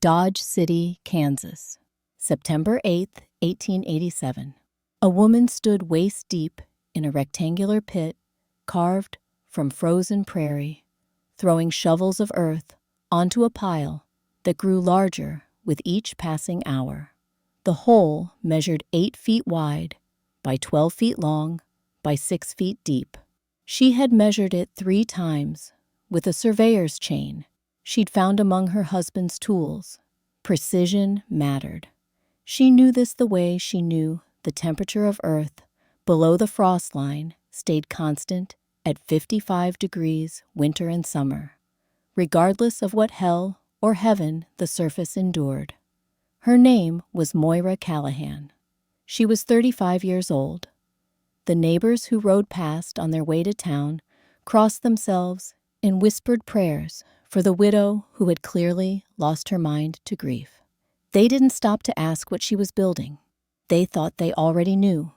Dodge City, Kansas, September 8, 1887. A woman stood waist-deep in a rectangular pit carved from frozen prairie, throwing shovels of earth onto a pile that grew larger with each passing hour. The hole measured 8 feet wide by 12 feet long by 6 feet deep. She had measured it 3 times with a surveyor's chain she'd found among her husband's tools. Precision mattered. She knew this the way she knew the temperature of Earth below the frost line stayed constant at 55 degrees winter and summer, regardless of what hell or heaven the surface endured. Her name was Moira Callahan. She was 35 years old. The neighbors who rode past on their way to town crossed themselves in whispered prayers for the widow who had clearly lost her mind to grief. They didn't stop to ask what she was building. They thought they already knew.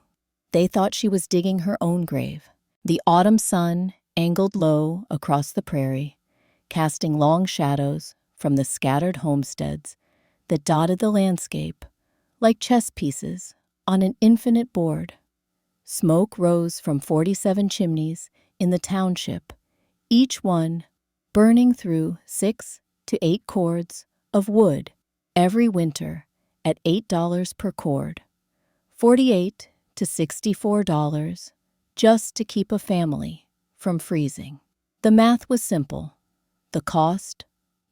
They thought she was digging her own grave. The autumn sun angled low across the prairie, casting long shadows from the scattered homesteads that dotted the landscape like chess pieces on an infinite board. Smoke rose from 47 chimneys in the township, each one burning through 6 to 8 cords of wood every winter at $8 per cord, $48 to $64 just to keep a family from freezing. The math was simple. The cost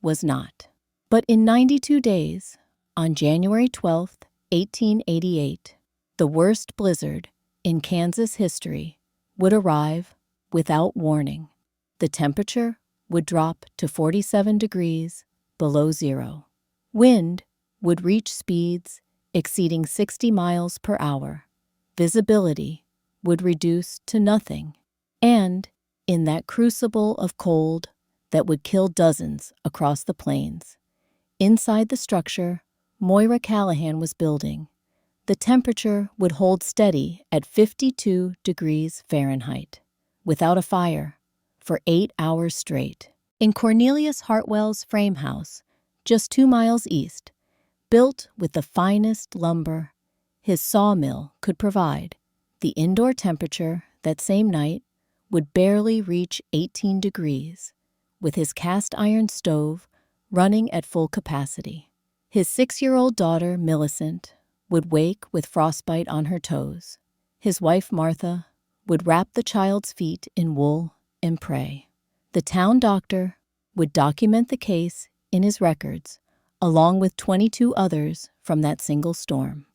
was not. But in 92 days, on January 12, 1888, the worst blizzard in Kansas history would arrive without warning. The temperature would drop to 47 degrees below zero. Wind would reach speeds exceeding 60 miles per hour. Visibility would reduce to nothing. And in that crucible of cold that would kill dozens across the plains, inside the structure Moira Callahan was building, the temperature would hold steady at 52 degrees Fahrenheit, without a fire, for 8 hours straight. In Cornelius Hartwell's frame house, just 2 miles east, built with the finest lumber his sawmill could provide, the indoor temperature that same night would barely reach 18 degrees, with his cast-iron stove running at full capacity. His 6-year-old daughter, Millicent, would wake with frostbite on her toes. His wife, Martha, would wrap the child's feet in wool and pray. The town doctor would document the case in his records, along with 22 others from that single storm.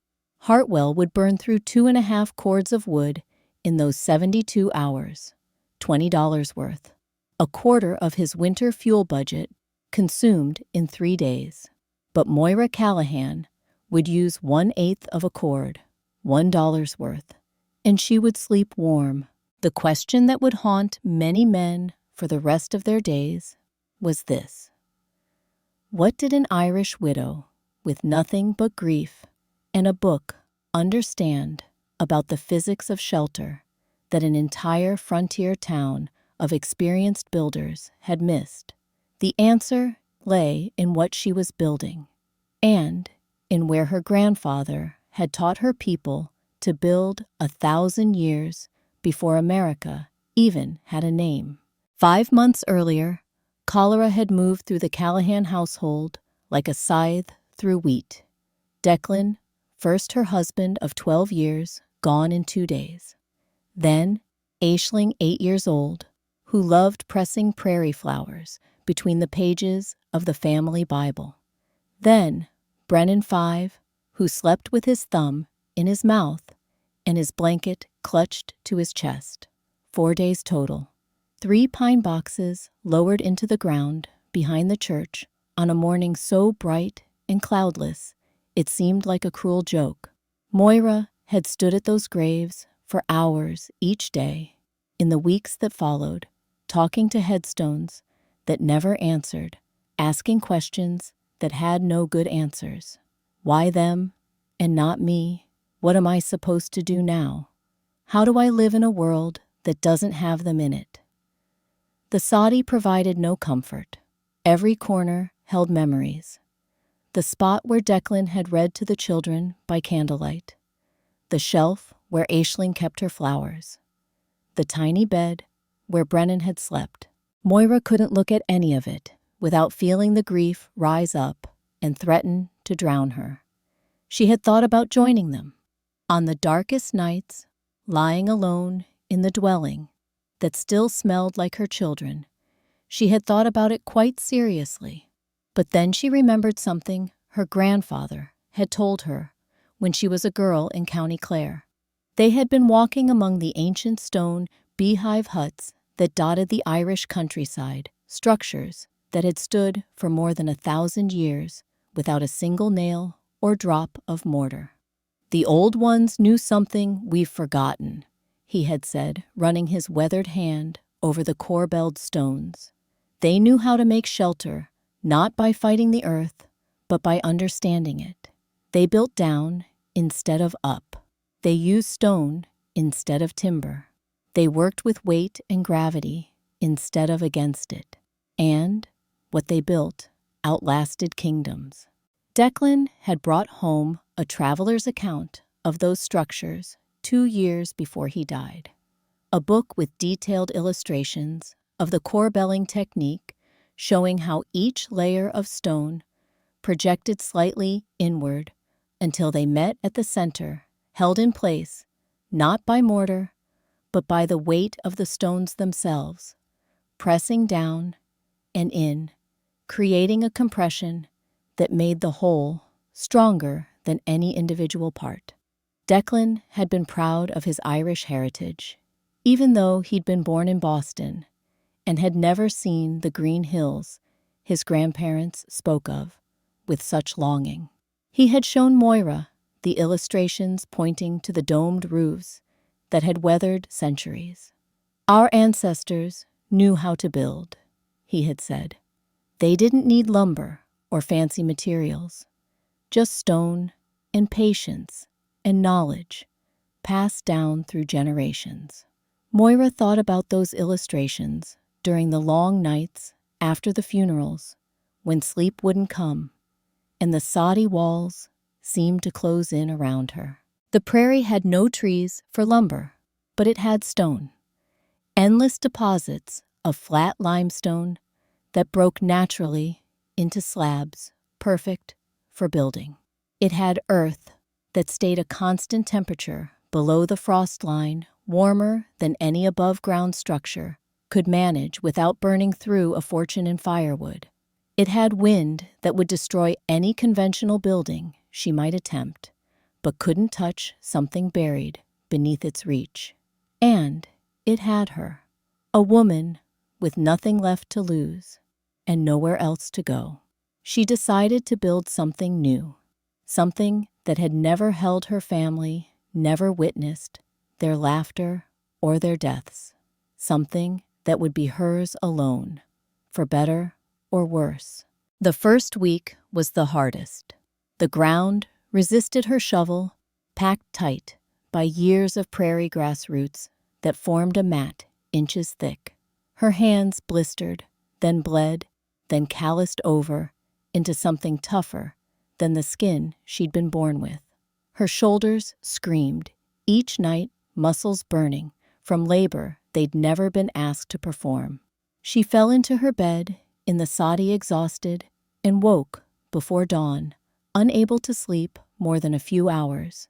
Hartwell would burn through 2.5 cords of wood in those 72 hours, $20 worth, a quarter of his winter fuel budget consumed in 3 days. But Moira Callahan would use 1/8 of a cord, $1 worth, and she would sleep warm. The question that would haunt many men for the rest of their days was this: what did an Irish widow with nothing but grief and a book understand about the physics of shelter that an entire frontier town of experienced builders had missed? The answer lay in what she was building, and in where her grandfather had taught her people to build 1,000 years before America even had a name. 5 months earlier, cholera had moved through the Callahan household like a scythe through wheat. Declan, first her husband of 12 years, gone in 2 days. Then, Aisling, 8 years old, who loved pressing prairie flowers between the pages of the family Bible. Then, Brennan, 5, who slept with his thumb in his mouth and his blanket clutched to his chest. 4 days total. 3 pine boxes lowered into the ground behind the church on a morning so bright and cloudless it seemed like a cruel joke. Moira had stood at those graves for hours each day in the weeks that followed, talking to headstones that never answered, asking questions that had no good answers. Why them and not me? What am I supposed to do now? How do I live in a world that doesn't have them in it? The soddy provided no comfort. Every corner held memories. The spot where Declan had read to the children by candlelight. The shelf where Aisling kept her flowers. The tiny bed where Brennan had slept. Moira couldn't look at any of it without feeling the grief rise up and threaten to drown her. She had thought about joining them. On the darkest nights, lying alone in the dwelling that still smelled like her children, she had thought about it quite seriously. But then she remembered something her grandfather had told her when she was a girl in County Clare. They had been walking among the ancient stone beehive huts that dotted the Irish countryside, structures that had stood for more than 1,000 years without a single nail or drop of mortar. "The old ones knew something we've forgotten," he had said, running his weathered hand over the corbelled stones. "They knew how to make shelter, not by fighting the earth, but by understanding it. They built down instead of up. They used stone instead of timber. They worked with weight and gravity instead of against it. And what they built outlasted kingdoms." Declan had brought home a traveler's account of those structures 2 years before he died. A book with detailed illustrations of the corbelling technique, showing how each layer of stone projected slightly inward until they met at the center, held in place not by mortar, but by the weight of the stones themselves, pressing down and in, creating a compression that made the whole stronger than any individual part. Declan had been proud of his Irish heritage, even though he'd been born in Boston and had never seen the green hills his grandparents spoke of with such longing. He had shown Moira the illustrations pointing to the domed roofs that had weathered centuries. "Our ancestors knew how to build," he had said. "They didn't need lumber or fancy materials, just stone and patience and knowledge passed down through generations." Moira thought about those illustrations during the long nights after the funerals, when sleep wouldn't come and the soddy walls seemed to close in around her. The prairie had no trees for lumber, but it had stone. Endless deposits of flat limestone that broke naturally into slabs, perfect for building. It had earth that stayed a constant temperature below the frost line, warmer than any above-ground structure could manage without burning through a fortune in firewood. It had wind that would destroy any conventional building she might attempt, but couldn't touch something buried beneath its reach. And it had her, a woman with nothing left to lose and nowhere else to go. She decided to build something new, something that had never held her family, never witnessed their laughter or their deaths, something that would be hers alone, for better or worse. The first week was the hardest. The ground resisted her shovel, packed tight by years of prairie grass roots that formed a mat inches thick. Her hands blistered, then bled, then calloused over into something tougher than the skin she'd been born with. Her shoulders screamed, each night muscles burning from labor they'd never been asked to perform. She fell into her bed in the soddy exhausted and woke before dawn, unable to sleep more than a few hours,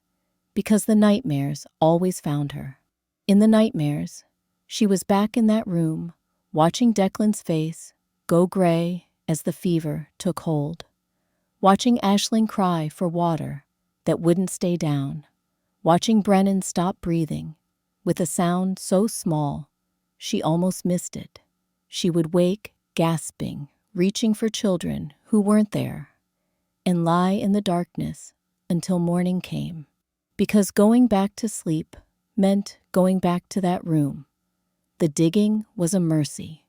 because the nightmares always found her. In the nightmares, she was back in that room, watching Declan's face go gray as the fever took hold, watching Aisling cry for water that wouldn't stay down, watching Brennan stop breathing with a sound so small she almost missed it. She would wake, gasping, reaching for children who weren't there, and lie in the darkness until morning came, because going back to sleep meant going back to that room. The digging was a mercy.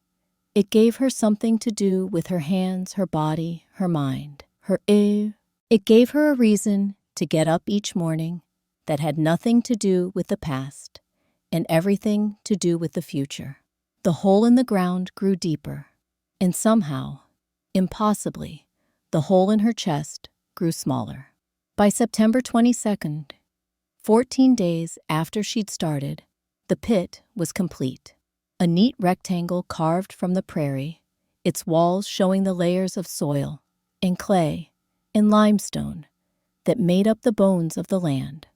It gave her something to do with her hands, her body, her mind, her ew. It gave her a reason to get up each morning that had nothing to do with the past and everything to do with the future. The hole in the ground grew deeper, and somehow, impossibly, The hole in her chest grew smaller. By September 22nd, 14 days after she'd started, the pit was complete. A neat rectangle carved from the prairie, its walls showing the layers of soil and clay and limestone that made up the bones of the land.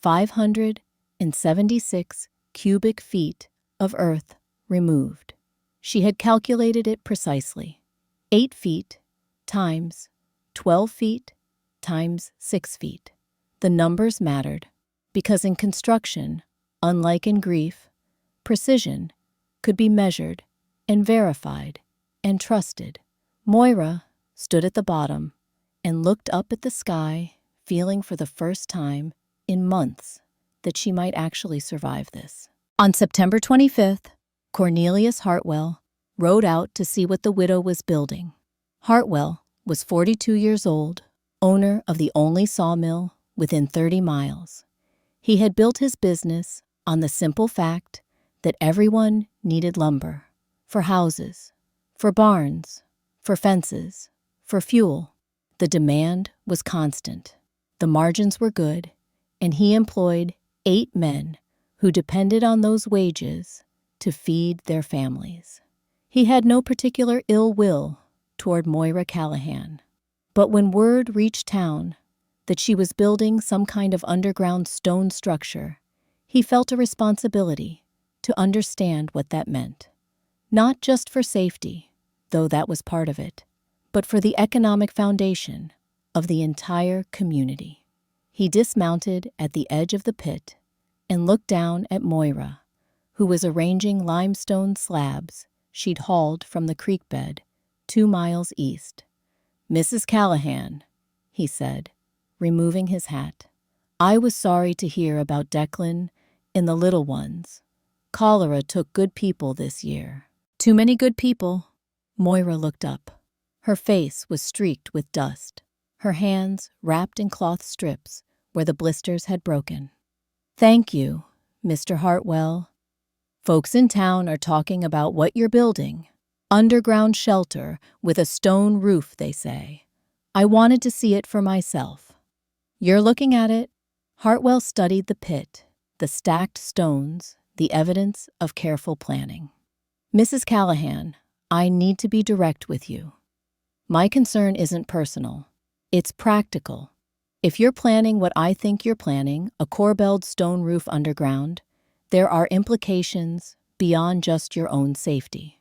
576 cubic feet of earth removed. She had calculated it precisely. 8 feet times 12 feet times 6 feet. The numbers mattered because in construction, unlike in grief, precision could be measured and verified and trusted. Moira stood at the bottom and looked up at the sky, feeling for the first time in months that she might actually survive this. On September 25th, Cornelius Hartwell rode out to see what the widow was building. Hartwell was 42 years old, owner of the only sawmill within 30 miles. He had built his business on the simple fact that everyone needed lumber for houses, for barns, for fences, for fuel. The demand was constant. The margins were good, and he employed 8 men who depended on those wages to feed their families. He had no particular ill will toward Moira Callahan. But when word reached town that she was building some kind of underground stone structure, he felt a responsibility to understand what that meant. Not just for safety, though that was part of it, but for the economic foundation of the entire community. He dismounted at the edge of the pit and looked down at Moira, who was arranging limestone slabs she'd hauled from the creek bed 2 miles east. "Mrs. Callahan," he said, removing his hat. "I was sorry to hear about Declan and the little ones. Cholera took good people this year." "Too many good people." Moira looked up. Her face was streaked with dust, her hands wrapped in cloth strips where the blisters had broken. "Thank you, Mr. Hartwell. Folks in town are talking about what you're building. Underground shelter with a stone roof, they say. I wanted to see it for myself." "You're looking at it." Hartwell studied the pit, the stacked stones, the evidence of careful planning. "Mrs. Callahan, I need to be direct with you. My concern isn't personal. It's practical. If you're planning what I think you're planning, a corbelled stone roof underground, there are implications beyond just your own safety."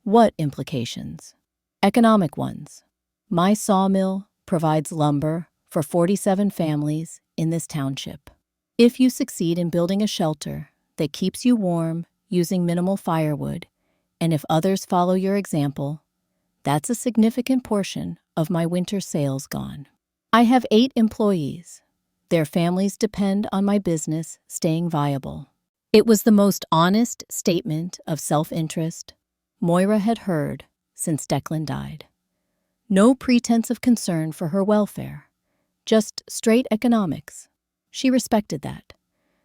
"What implications?" "Economic ones. My sawmill provides lumber for 47 families in this township. If you succeed in building a shelter that keeps you warm using minimal firewood, and if others follow your example, that's a significant portion of my winter sales gone. I have 8 employees. Their families depend on my business staying viable." It was the most honest statement of self-interest Moira had heard since Declan died. No pretense of concern for her welfare, just straight economics. She respected that.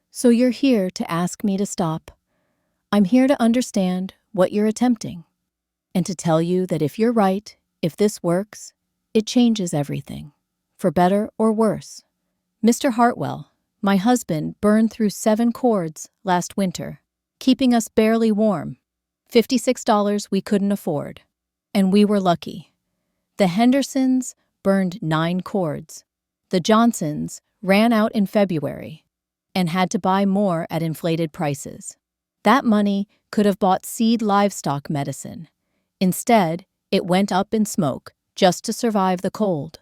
"So you're here to ask me to stop. I'm here to understand what you're attempting, and to tell you that if you're right, if this works, it changes everything, for better or worse. Mr. Hartwell, my husband burned through 7 cords last winter, keeping us barely warm. $56 we couldn't afford. And we were lucky. The Hendersons burned 9 cords. The Johnsons ran out in February and had to buy more at inflated prices. That money could have bought seed livestock medicine. Instead, it went up in smoke just to survive the cold.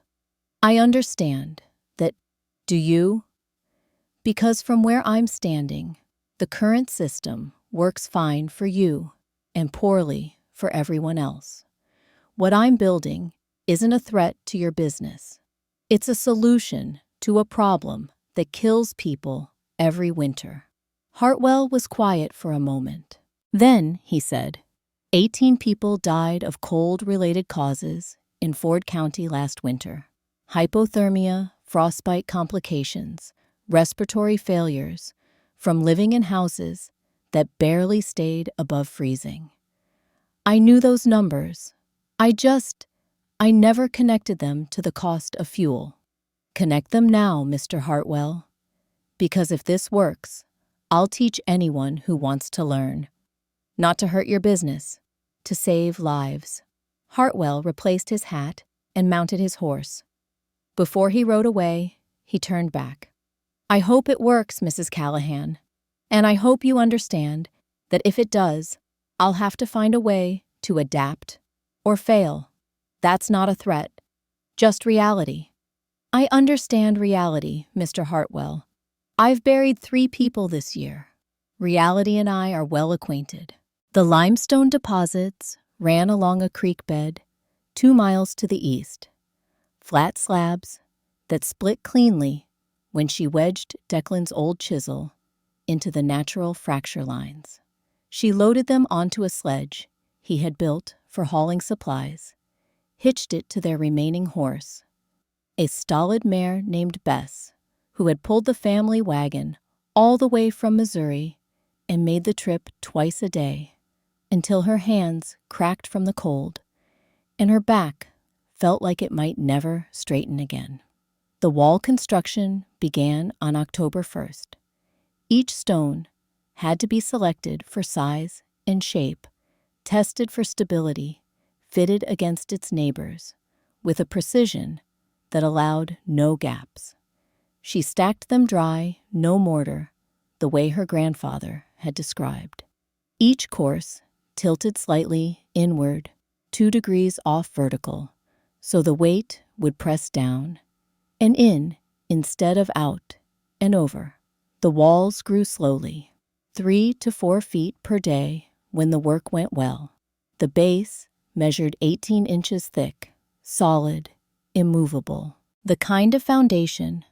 I understand that. Do you? Because from where I'm standing, the current system works fine for you and poorly for everyone else. What I'm building isn't a threat to your business. It's a solution to a problem that kills people every winter." Hartwell was quiet for a moment. "Then," he said, 18 people died of cold-related causes in Ford County last winter. Hypothermia, frostbite complications, respiratory failures from living in houses that barely stayed above freezing. I knew those numbers. I never connected them to the cost of fuel. Connect them now, Mr. Hartwell, because if this works, I'll teach anyone who wants to learn. Not to hurt your business, to save lives. Hartwell replaced his hat and mounted his horse. Before he rode away, he turned back. I hope it works, Mrs. Callahan, and I hope you understand that if it does, I'll have to find a way to adapt or fail. That's not a threat, just reality. I understand reality, Mr. Hartwell. I've buried 3 people this year. Reality and I are well acquainted. The limestone deposits ran along a creek bed 2 miles to the east. Flat slabs that split cleanly when she wedged Declan's old chisel into the natural fracture lines. She loaded them onto a sledge he had built for hauling supplies, hitched it to their remaining horse, a stolid mare named Bess, who had pulled the family wagon all the way from Missouri and made the trip twice a day until her hands cracked from the cold and her back felt like it might never straighten again. The wall construction began on October 1st. Each stone had to be selected for size and shape, tested for stability, fitted against its neighbors, with a precision that allowed no gaps. She stacked them dry, no mortar, the way her grandfather had described. Each course tilted slightly inward, 2 degrees off vertical, so the weight would press down and in instead of out and over. The walls grew slowly, 3 to 4 feet per day when the work went well. The base measured 18 inches thick, solid, immovable, the kind of foundation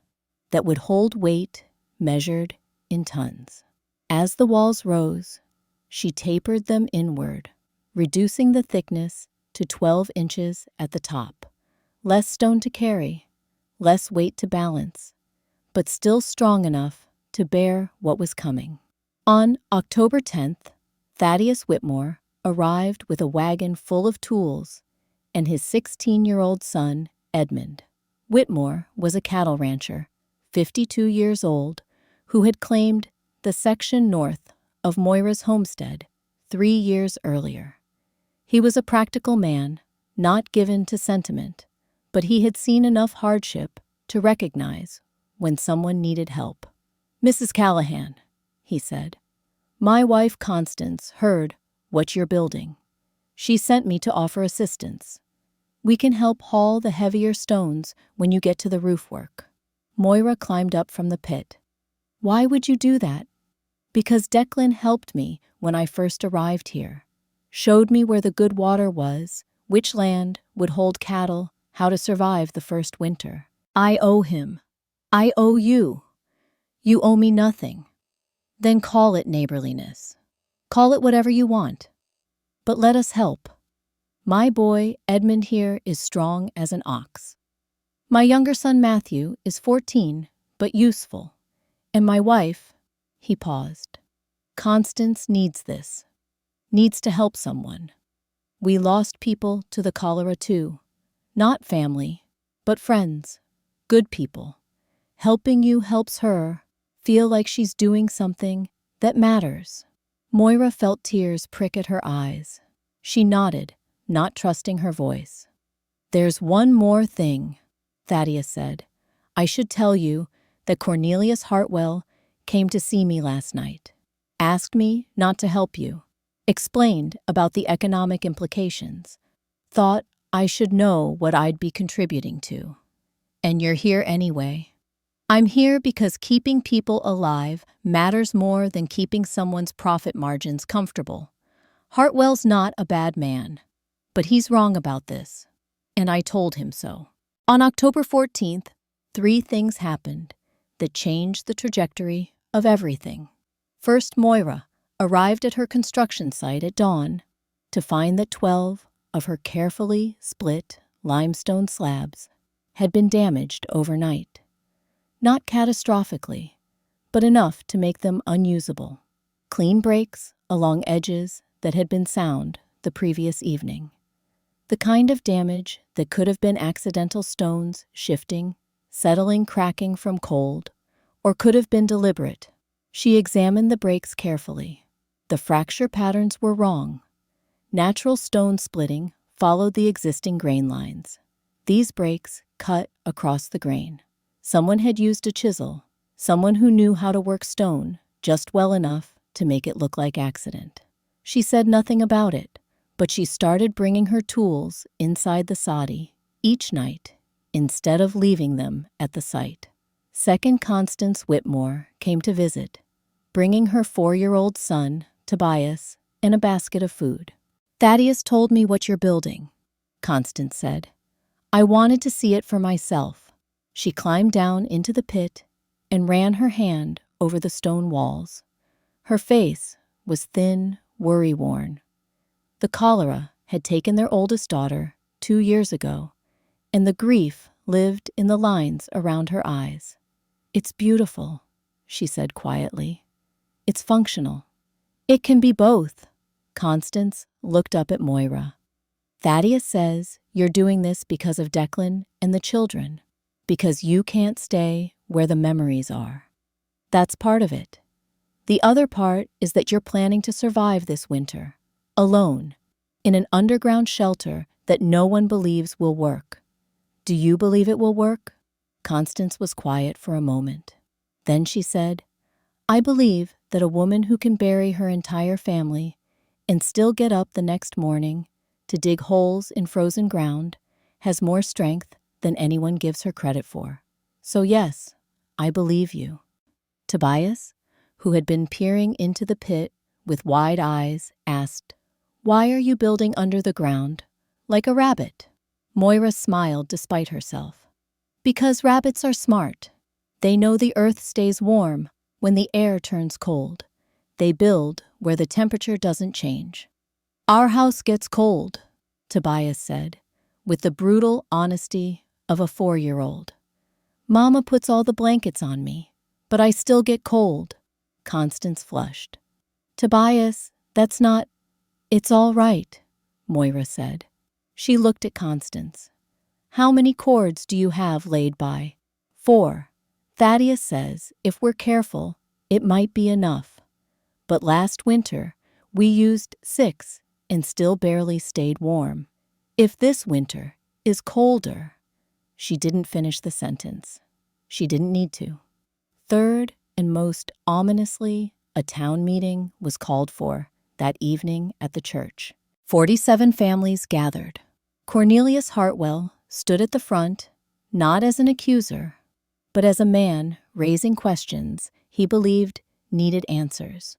that would hold weight measured in tons. As the walls rose, she tapered them inward, reducing the thickness to 12 inches at the top. Less stone to carry, less weight to balance, but still strong enough to bear what was coming. On October 10th, Thaddeus Whitmore arrived with a wagon full of tools and his 16-year-old son, Edmund. Whitmore was a cattle rancher, 52 years old, who had claimed the section north of Moira's homestead 3 years earlier. He was a practical man, not given to sentiment, but he had seen enough hardship to recognize when someone needed help. Mrs. Callahan, he said, my wife Constance heard what you're building. She sent me to offer assistance. We can help haul the heavier stones when you get to the roof work. Moira climbed up from the pit. Why would you do that? Because Declan helped me when I first arrived here, showed me where the good water was, which land would hold cattle, how to survive the first winter. I owe him. I owe you. You owe me nothing. Then call it neighborliness. Call it whatever you want. But let us help. My boy, Edmund here, is strong as an ox. My younger son, Matthew, is 14, but useful. And my wife, he paused. Constance needs this. Needs to help someone. We lost people to the cholera too. Not family, but friends. Good people. Helping you helps her feel like she's doing something that matters. Moira felt tears prick at her eyes. She nodded, not trusting her voice. There's one more thing, Thaddeus said. I should tell you that Cornelius Hartwell came to see me last night. Asked me not to help you. Explained about the economic implications. Thought I should know what I'd be contributing to. And you're here anyway. I'm here because keeping people alive matters more than keeping someone's profit margins comfortable. Hartwell's not a bad man, but he's wrong about this, and I told him so. On October 14th, 3 things happened that changed the trajectory of everything. First, Moira arrived at her construction site at dawn to find that 12 of her carefully split limestone slabs had been damaged overnight. Not catastrophically, but enough to make them unusable. Clean breaks along edges that had been sound the previous evening. The kind of damage that could have been accidental stones shifting, settling, cracking from cold, or could have been deliberate. She examined the breaks carefully. The fracture patterns were wrong. Natural stone splitting followed the existing grain lines. These breaks cut across the grain. Someone had used a chisel, someone who knew how to work stone just well enough to make it look like accident. She said nothing about it, but she started bringing her tools inside the soddy each night instead of leaving them at the site. Second, Constance Whitmore came to visit, bringing her 4-year-old son, Tobias, and a basket of food. "Thaddeus told me what you're building," Constance said. "I wanted to see it for myself." She climbed down into the pit and ran her hand over the stone walls. Her face was thin, worry-worn. The cholera had taken their oldest daughter 2 years ago, and the grief lived in the lines around her eyes. "It's beautiful," she said quietly. "It's functional." "It can be both." Constance looked up at Moira. "Thaddeus says you're doing this because of Declan and the children, because you can't stay where the memories are. That's part of it. The other part is that you're planning to survive this winter, alone, in an underground shelter that no one believes will work. Do you believe it will work?" Constance was quiet for a moment. Then she said, "I believe that a woman who can bury her entire family and still get up the next morning to dig holes in frozen ground has more strength than anyone gives her credit for. So yes, I believe you." Tobias, who had been peering into the pit with wide eyes, asked, "Why are you building under the ground, like a rabbit?" Moira smiled despite herself. "Because rabbits are smart. They know the earth stays warm when the air turns cold. They build where the temperature doesn't change." "Our house gets cold," Tobias said, with the brutal honesty of a 4-year-old. "Mama puts all the blankets on me, but I still get cold." Constance flushed. "Tobias, that's not—" "It's all right," Moira said. She looked at Constance. "How many cords do you have laid by?" 4. "Thaddeus says if we're careful, it might be enough. But last winter, we used 6 and still barely stayed warm. If this winter is colder—" She didn't finish the sentence. She didn't need to. Third, and most ominously, a town meeting was called for that evening at the church. 47 families gathered. Cornelius Hartwell stood at the front, not as an accuser, but as a man raising questions he believed needed answers.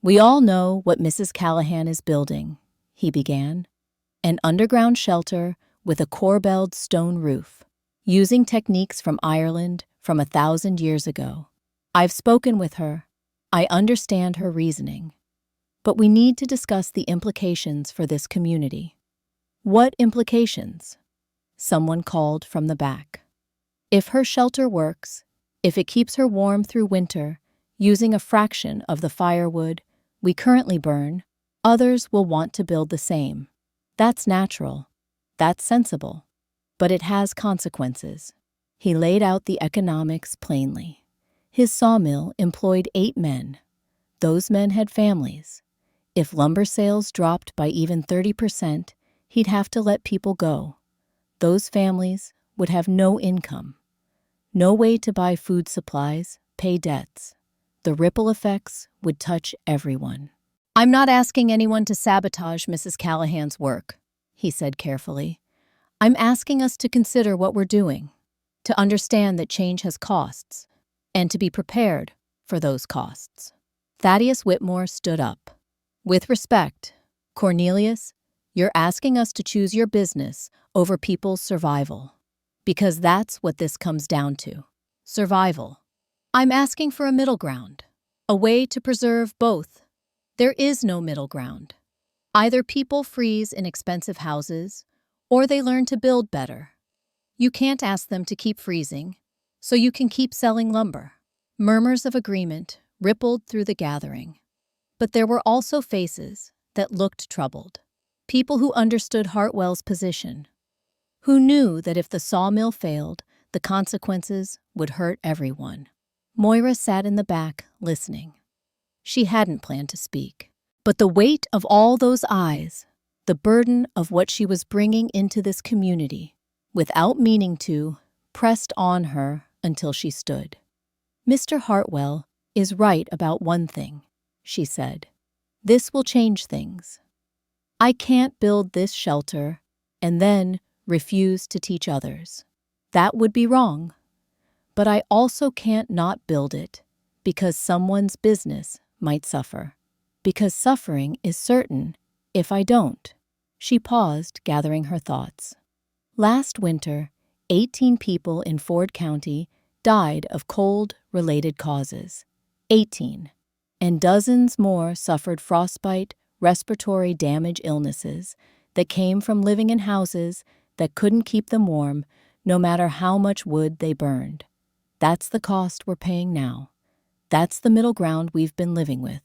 "We all know what Mrs. Callahan is building," he began. "An underground shelter with a corbelled stone roof, using techniques from Ireland from 1,000 years ago. I've spoken with her. I understand her reasoning. But we need to discuss the implications for this community." "What implications?" Someone called from the back. "If her shelter works, if it keeps her warm through winter, using a fraction of the firewood we currently burn, others will want to build the same. That's natural. That's sensible. But it has consequences." He laid out the economics plainly. His sawmill employed 8 men. Those men had families. If lumber sales dropped by even 30%, he'd have to let people go. Those families would have no income, no way to buy food supplies, pay debts. The ripple effects would touch everyone. "I'm not asking anyone to sabotage Mrs. Callahan's work," he said carefully. "I'm asking us to consider what we're doing, to understand that change has costs, and to be prepared for those costs." Thaddeus Whitmore stood up. "With respect, Cornelius, you're asking us to choose your business over people's survival, because that's what this comes down to. Survival. I'm asking for a middle ground, a way to preserve both. There is no middle ground. Either people freeze in expensive houses, or they learn to build better. You can't ask them to keep freezing, so you can keep selling lumber." Murmurs of agreement rippled through the gathering. But there were also faces that looked troubled. People who understood Hartwell's position, who knew that if the sawmill failed, the consequences would hurt everyone. Moira sat in the back, listening. She hadn't planned to speak. But the weight of all those eyes, the burden of what she was bringing into this community, without meaning to, pressed on her until she stood. "Mr. Hartwell is right about one thing," she said. "This will change things. I can't build this shelter and then refuse to teach others. That would be wrong. But I also can't not build it because someone's business might suffer. Because suffering is certain if I don't." She paused, gathering her thoughts. Last winter, 18 people in Ford County died of cold-related causes. 18. And dozens more suffered frostbite, respiratory damage illnesses that came from living in houses that couldn't keep them warm no matter how much wood they burned. That's the cost we're paying now. That's the middle ground we've been living with.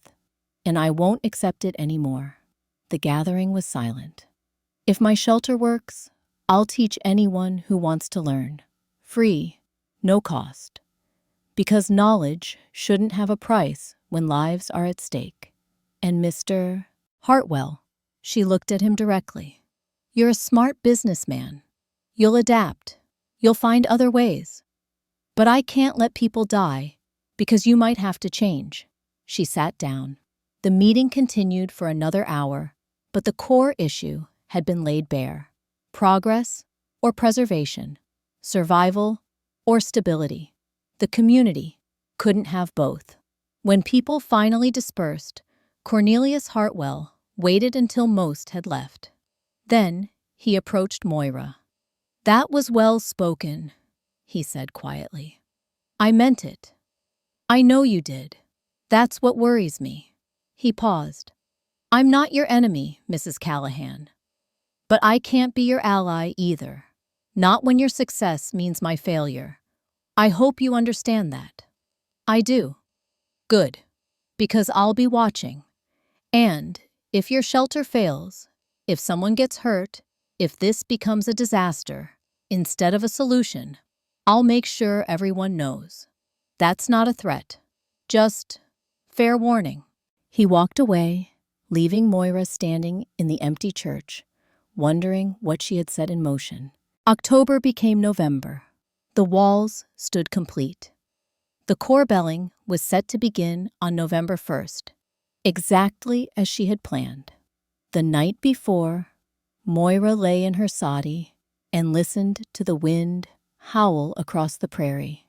And I won't accept it anymore. The gathering was silent. "If my shelter works, I'll teach anyone who wants to learn. Free, no cost. Because knowledge shouldn't have a price when lives are at stake. And Mr. Hartwell," she looked at him directly, "you're a smart businessman. You'll adapt. You'll find other ways. But I can't let people die because you might have to change." She sat down. The meeting continued for another hour, but the core issue had been laid bare. Progress or preservation, survival or stability. The community couldn't have both. When people finally dispersed, Cornelius Hartwell waited until most had left. Then he approached Moira. "That was well spoken," he said quietly. "I meant it. I know you did. That's what worries me." He paused. "I'm not your enemy, Mrs. Callahan. But I can't be your ally either. Not when your success means my failure. I hope you understand that." "I do." "Good. Because I'll be watching. And if your shelter fails, if someone gets hurt, if this becomes a disaster instead of a solution, I'll make sure everyone knows. That's not a threat. Just fair warning." He walked away, leaving Moira standing in the empty church, wondering what she had set in motion. October became November. The walls stood complete. The core belling was set to begin on November 1st, exactly as she had planned. The night before, Moira lay in her sadi and listened to the wind howl across the prairie.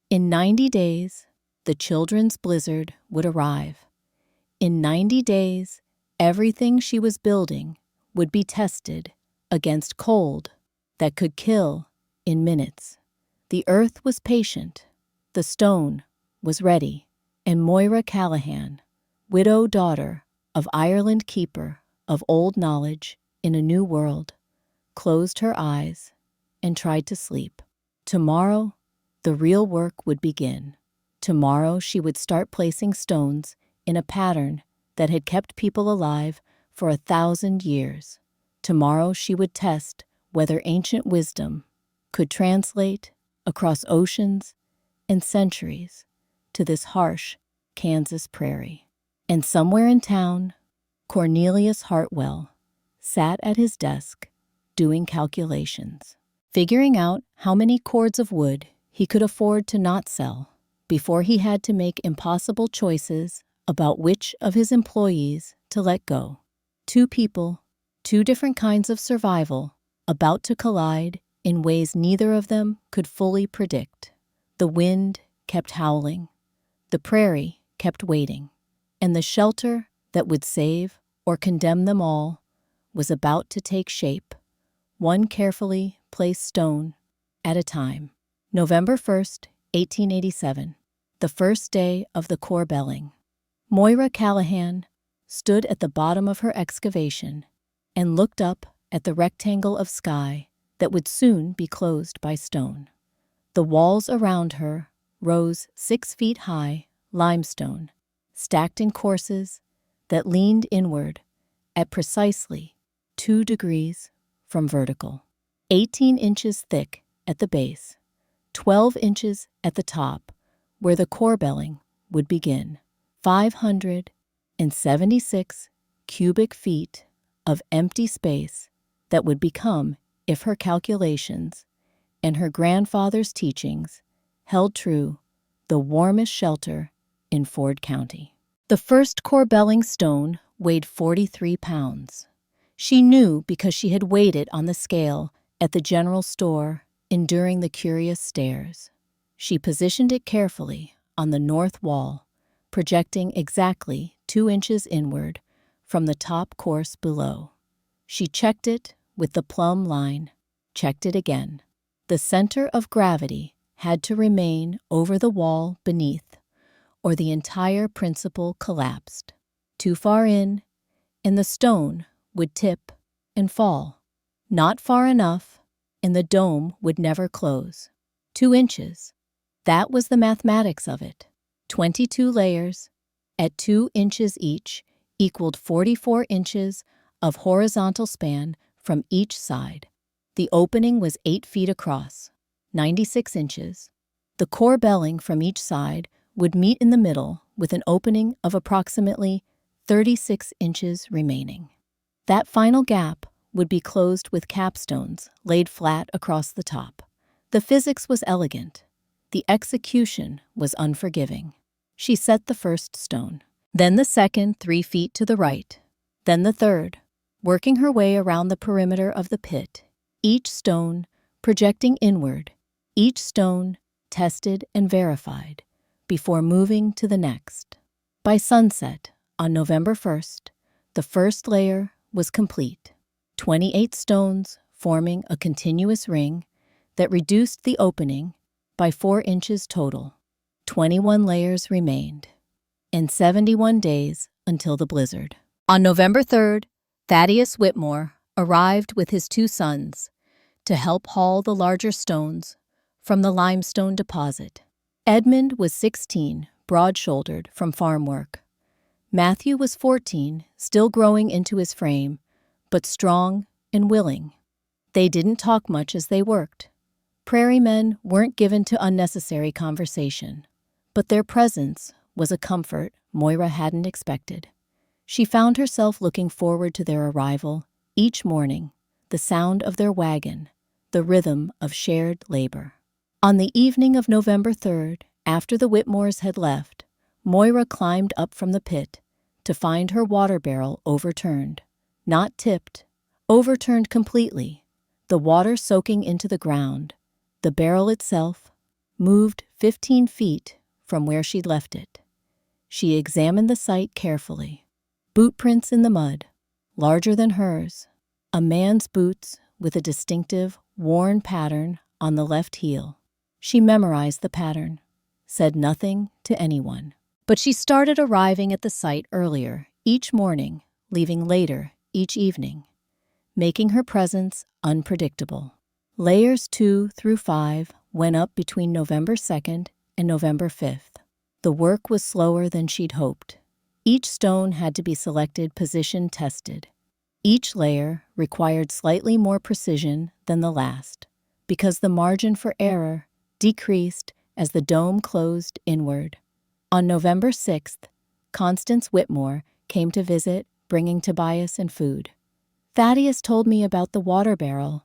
In 90 days, the children's blizzard would arrive. In 90 days, everything she was building would be tested against cold that could kill in minutes. The earth was patient, the stone was ready, and Moira Callahan, widow daughter of Ireland keeper of old knowledge in a new world, closed her eyes and tried to sleep. Tomorrow, the real work would begin. Tomorrow she would start placing stones in a pattern that had kept people alive for 1,000 years. Tomorrow she would test whether ancient wisdom could translate across oceans and centuries to this harsh Kansas prairie. And somewhere in town, Cornelius Hartwell sat at his desk doing calculations, figuring out how many cords of wood he could afford to not sell before he had to make impossible choices about which of his employees to let go. Two people, two different kinds of survival, about to collide in ways neither of them could fully predict. The wind kept howling, the prairie kept waiting, and the shelter that would save or condemn them all was about to take shape, one carefully placed stone at a time. November 1st, 1887, the first day of the core belling. Moira Callahan stood at the bottom of her excavation and looked up at the rectangle of sky that would soon be closed by stone. The walls around her rose 6 feet high, limestone, stacked in courses that leaned inward at precisely 2 degrees from vertical, 18 inches thick at the base, 12 inches at the top, where the core belling would begin. 576 cubic feet of empty space that would become, if her calculations and her grandfather's teachings held true, the warmest shelter in Ford County. The first core belling stone weighed 43 pounds. She knew because she had weighed it on the scale at the general store, enduring the curious stares. She positioned it carefully on the north wall, projecting exactly 2 inches inward from the top course below. She checked it with the plumb line, checked it again. The center of gravity had to remain over the wall beneath, or the entire principle collapsed. Too far in, and the stone would tip and fall. Not far enough, and the dome would never close. 2 inches. That was the mathematics of it. 22 layers, at 2 inches each, equaled 44 inches of horizontal span from each side. The opening was 8 feet across, 96 inches. The core belling from each side would meet in the middle with an opening of approximately 36 inches remaining. That final gap would be closed with capstones laid flat across the top. The physics was elegant. The execution was unforgiving. She set the first stone, then the second 3 feet to the right, then the third, working her way around the perimeter of the pit, each stone projecting inward, each stone tested and verified before moving to the next. By sunset, on November 1st, the first layer was complete. 28 stones forming a continuous ring that reduced the opening by 4 inches total. 21 layers remained, and 71 days until the blizzard. On November 3rd, Thaddeus Whitmore arrived with his 2 sons to help haul the larger stones from the limestone deposit. Edmund was 16, broad-shouldered from farm work. Matthew was 14, still growing into his frame, but strong and willing. They didn't talk much as they worked. Prairie men weren't given to unnecessary conversation, but their presence was a comfort Moira hadn't expected. She found herself looking forward to their arrival each morning, the sound of their wagon, the rhythm of shared labor. On the evening of November 3rd, after the Whitmores had left, Moira climbed up from the pit to find her water barrel overturned. Not tipped, overturned completely, the water soaking into the ground. The barrel itself moved 15 feet from where she'd left it. She examined the site carefully. Boot prints in the mud, larger than hers, a man's boots with a distinctive, worn pattern on the left heel. She memorized the pattern, said nothing to anyone. But she started arriving at the site earlier each morning, leaving later each evening, making her presence unpredictable. Layers 2 through 5 went up between November 2nd and November 5th. The work was slower than she'd hoped. Each stone had to be selected, position tested. Each layer required slightly more precision than the last, because the margin for error decreased as the dome closed inward. On November 6th, Constance Whitmore came to visit, bringing Tobias and food. "Thaddeus told me about the water barrel,"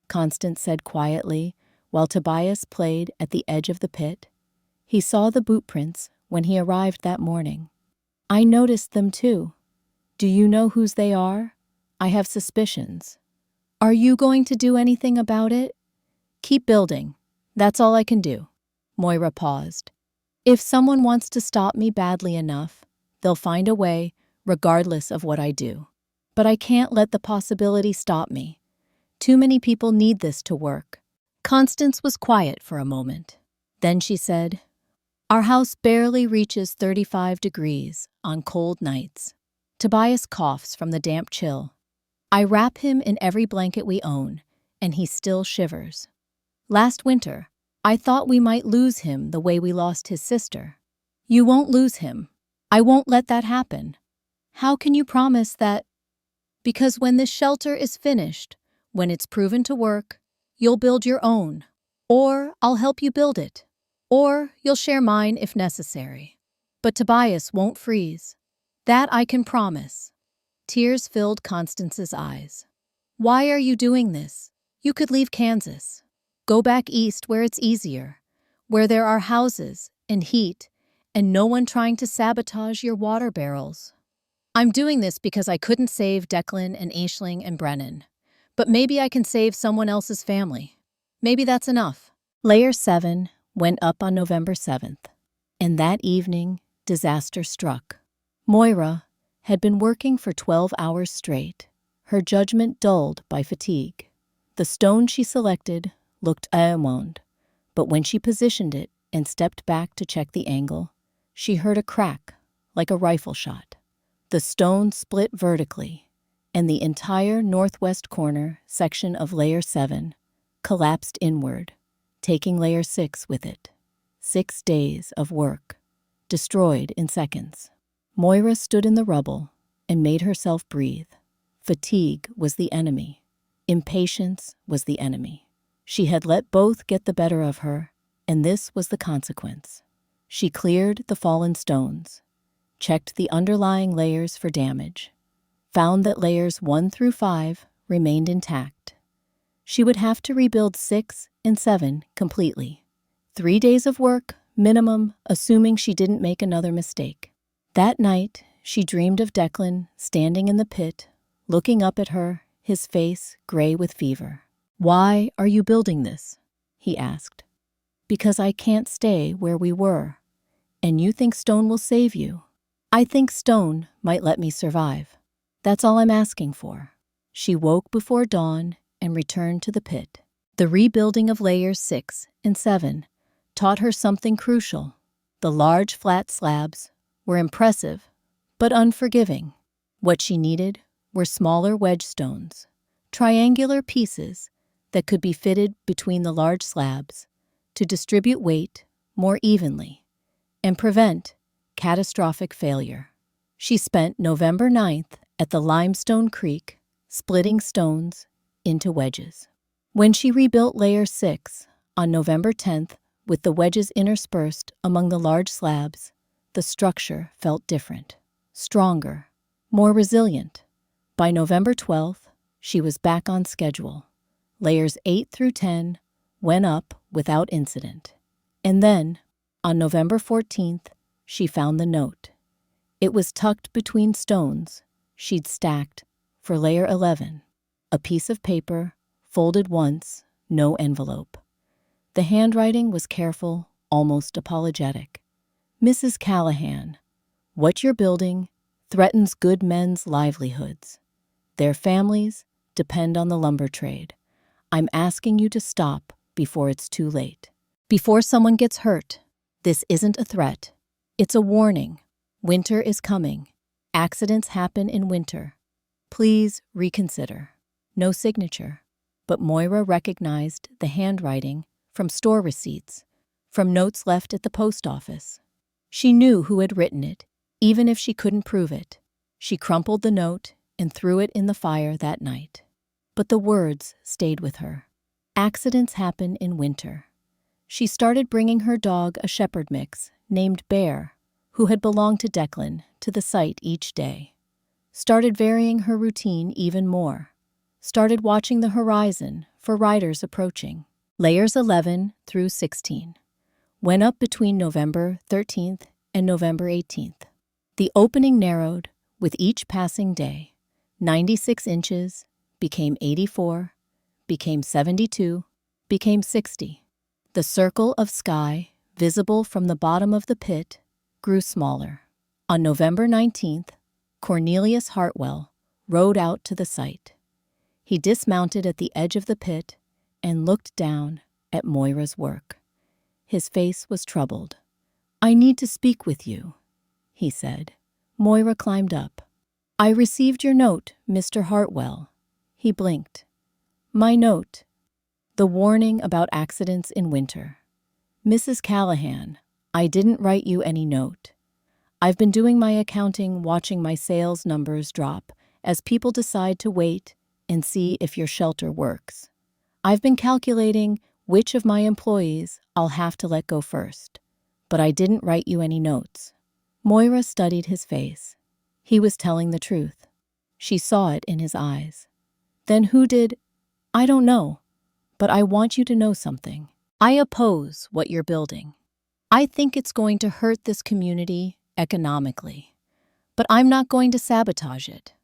Constance said quietly, while Tobias played at the edge of the pit. "He saw the boot prints when he arrived that morning. I noticed them too. Do you know whose they are? I have suspicions. Are you going to do anything about it?" "Keep building. That's all I can do." Moira paused. "If someone wants to stop me badly enough, they'll find a way, regardless of what I do. But I can't let the possibility stop me. Too many people need this to work." Constance was quiet for a moment. Then she said, "Our house barely reaches 35 degrees on cold nights." Tobias coughs from the damp chill. "I wrap him in every blanket we own, and he still shivers. Last winter, I thought we might lose him the way we lost his sister." "You won't lose him. I won't let that happen." "How can you promise that?" Because when this shelter is finished, when it's proven to work, you'll build your own. Or I'll help you build it. Or you'll share mine if necessary. But Tobias won't freeze. That I can promise. Tears filled Constance's eyes. Why are you doing this? You could leave Kansas. Go back east where it's easier, where there are houses and heat and no one trying to sabotage your water barrels. I'm doing this because I couldn't save Declan and Aisling and Brennan. But maybe I can save someone else's family. Maybe that's enough. Layer 7 went up on November 7th, and that evening, disaster struck. Moira had been working for 12 hours straight, her judgment dulled by fatigue. The stone she selected looked almond, but when she positioned it and stepped back to check the angle, she heard a crack like a rifle shot. The stone split vertically, and the entire northwest corner section of Layer 7 collapsed inward, taking Layer 6 with it. 6 days of work, destroyed in seconds. Moira stood in the rubble and made herself breathe. Fatigue was the enemy. Impatience was the enemy. She had let both get the better of her, and this was the consequence. She cleared the fallen stones, checked the underlying layers for damage, found that layers 1 through 5 remained intact. She would have to rebuild 6 and 7 completely. 3 days of work, minimum, assuming she didn't make another mistake. That night, she dreamed of Declan standing in the pit, looking up at her, his face gray with fever. "Why are you building this?" he asked. "Because I can't stay where we were. And you think stone will save you? I think stone might let me survive. That's all I'm asking for." She woke before dawn and returned to the pit. The rebuilding of layers 6 and 7 taught her something crucial. The large flat slabs were impressive, but unforgiving. What she needed were smaller wedge stones, triangular pieces that could be fitted between the large slabs to distribute weight more evenly and prevent catastrophic failure. She spent November 9th at the Limestone Creek, splitting stones into wedges. When she rebuilt Layer 6 on November 10th with the wedges interspersed among the large slabs, the structure felt different, stronger, more resilient. By November 12th, she was back on schedule. Layers 8 through 10 went up without incident. And then, on November 14th, she found the note. It was tucked between stones she'd stacked for Layer 11. A piece of paper, folded once, no envelope. The handwriting was careful, almost apologetic. "Mrs. Callahan, what you're building threatens good men's livelihoods. Their families depend on the lumber trade. I'm asking you to stop before it's too late. Before someone gets hurt. This isn't a threat. It's a warning. Winter is coming. Accidents happen in winter. Please reconsider." No signature, but Moira recognized the handwriting from store receipts, from notes left at the post office. She knew who had written it, even if she couldn't prove it. She crumpled the note and threw it in the fire that night. But the words stayed with her. Accidents happen in winter. She started bringing her dog a shepherd mix named Bear, who had belonged to Declan, to the site each day. Started varying her routine even more. Started watching the horizon for riders approaching. Layers 11 through 16 went up between November 13th and November 18th. The opening narrowed with each passing day. 96 inches became 84, became 72, became 60. The circle of sky, visible from the bottom of the pit, grew smaller. On November 19th, Cornelius Hartwell rode out to the site. He dismounted at the edge of the pit and looked down at Moira's work. His face was troubled. "I need to speak with you," he said. Moira climbed up. "I received your note, Mr. Hartwell." He blinked. "My note. The warning about accidents in winter. Mrs. Callahan, I didn't write you any note. I've been doing my accounting, watching my sales numbers drop, as people decide to wait and see if your shelter works. I've been calculating which of my employees I'll have to let go first, but I didn't write you any notes." Moira studied his face. He was telling the truth. She saw it in his eyes. "Then who did—" "I don't know, but I want you to know something. I oppose what you're building. I think it's going to hurt this community economically, but I'm not going to sabotage it.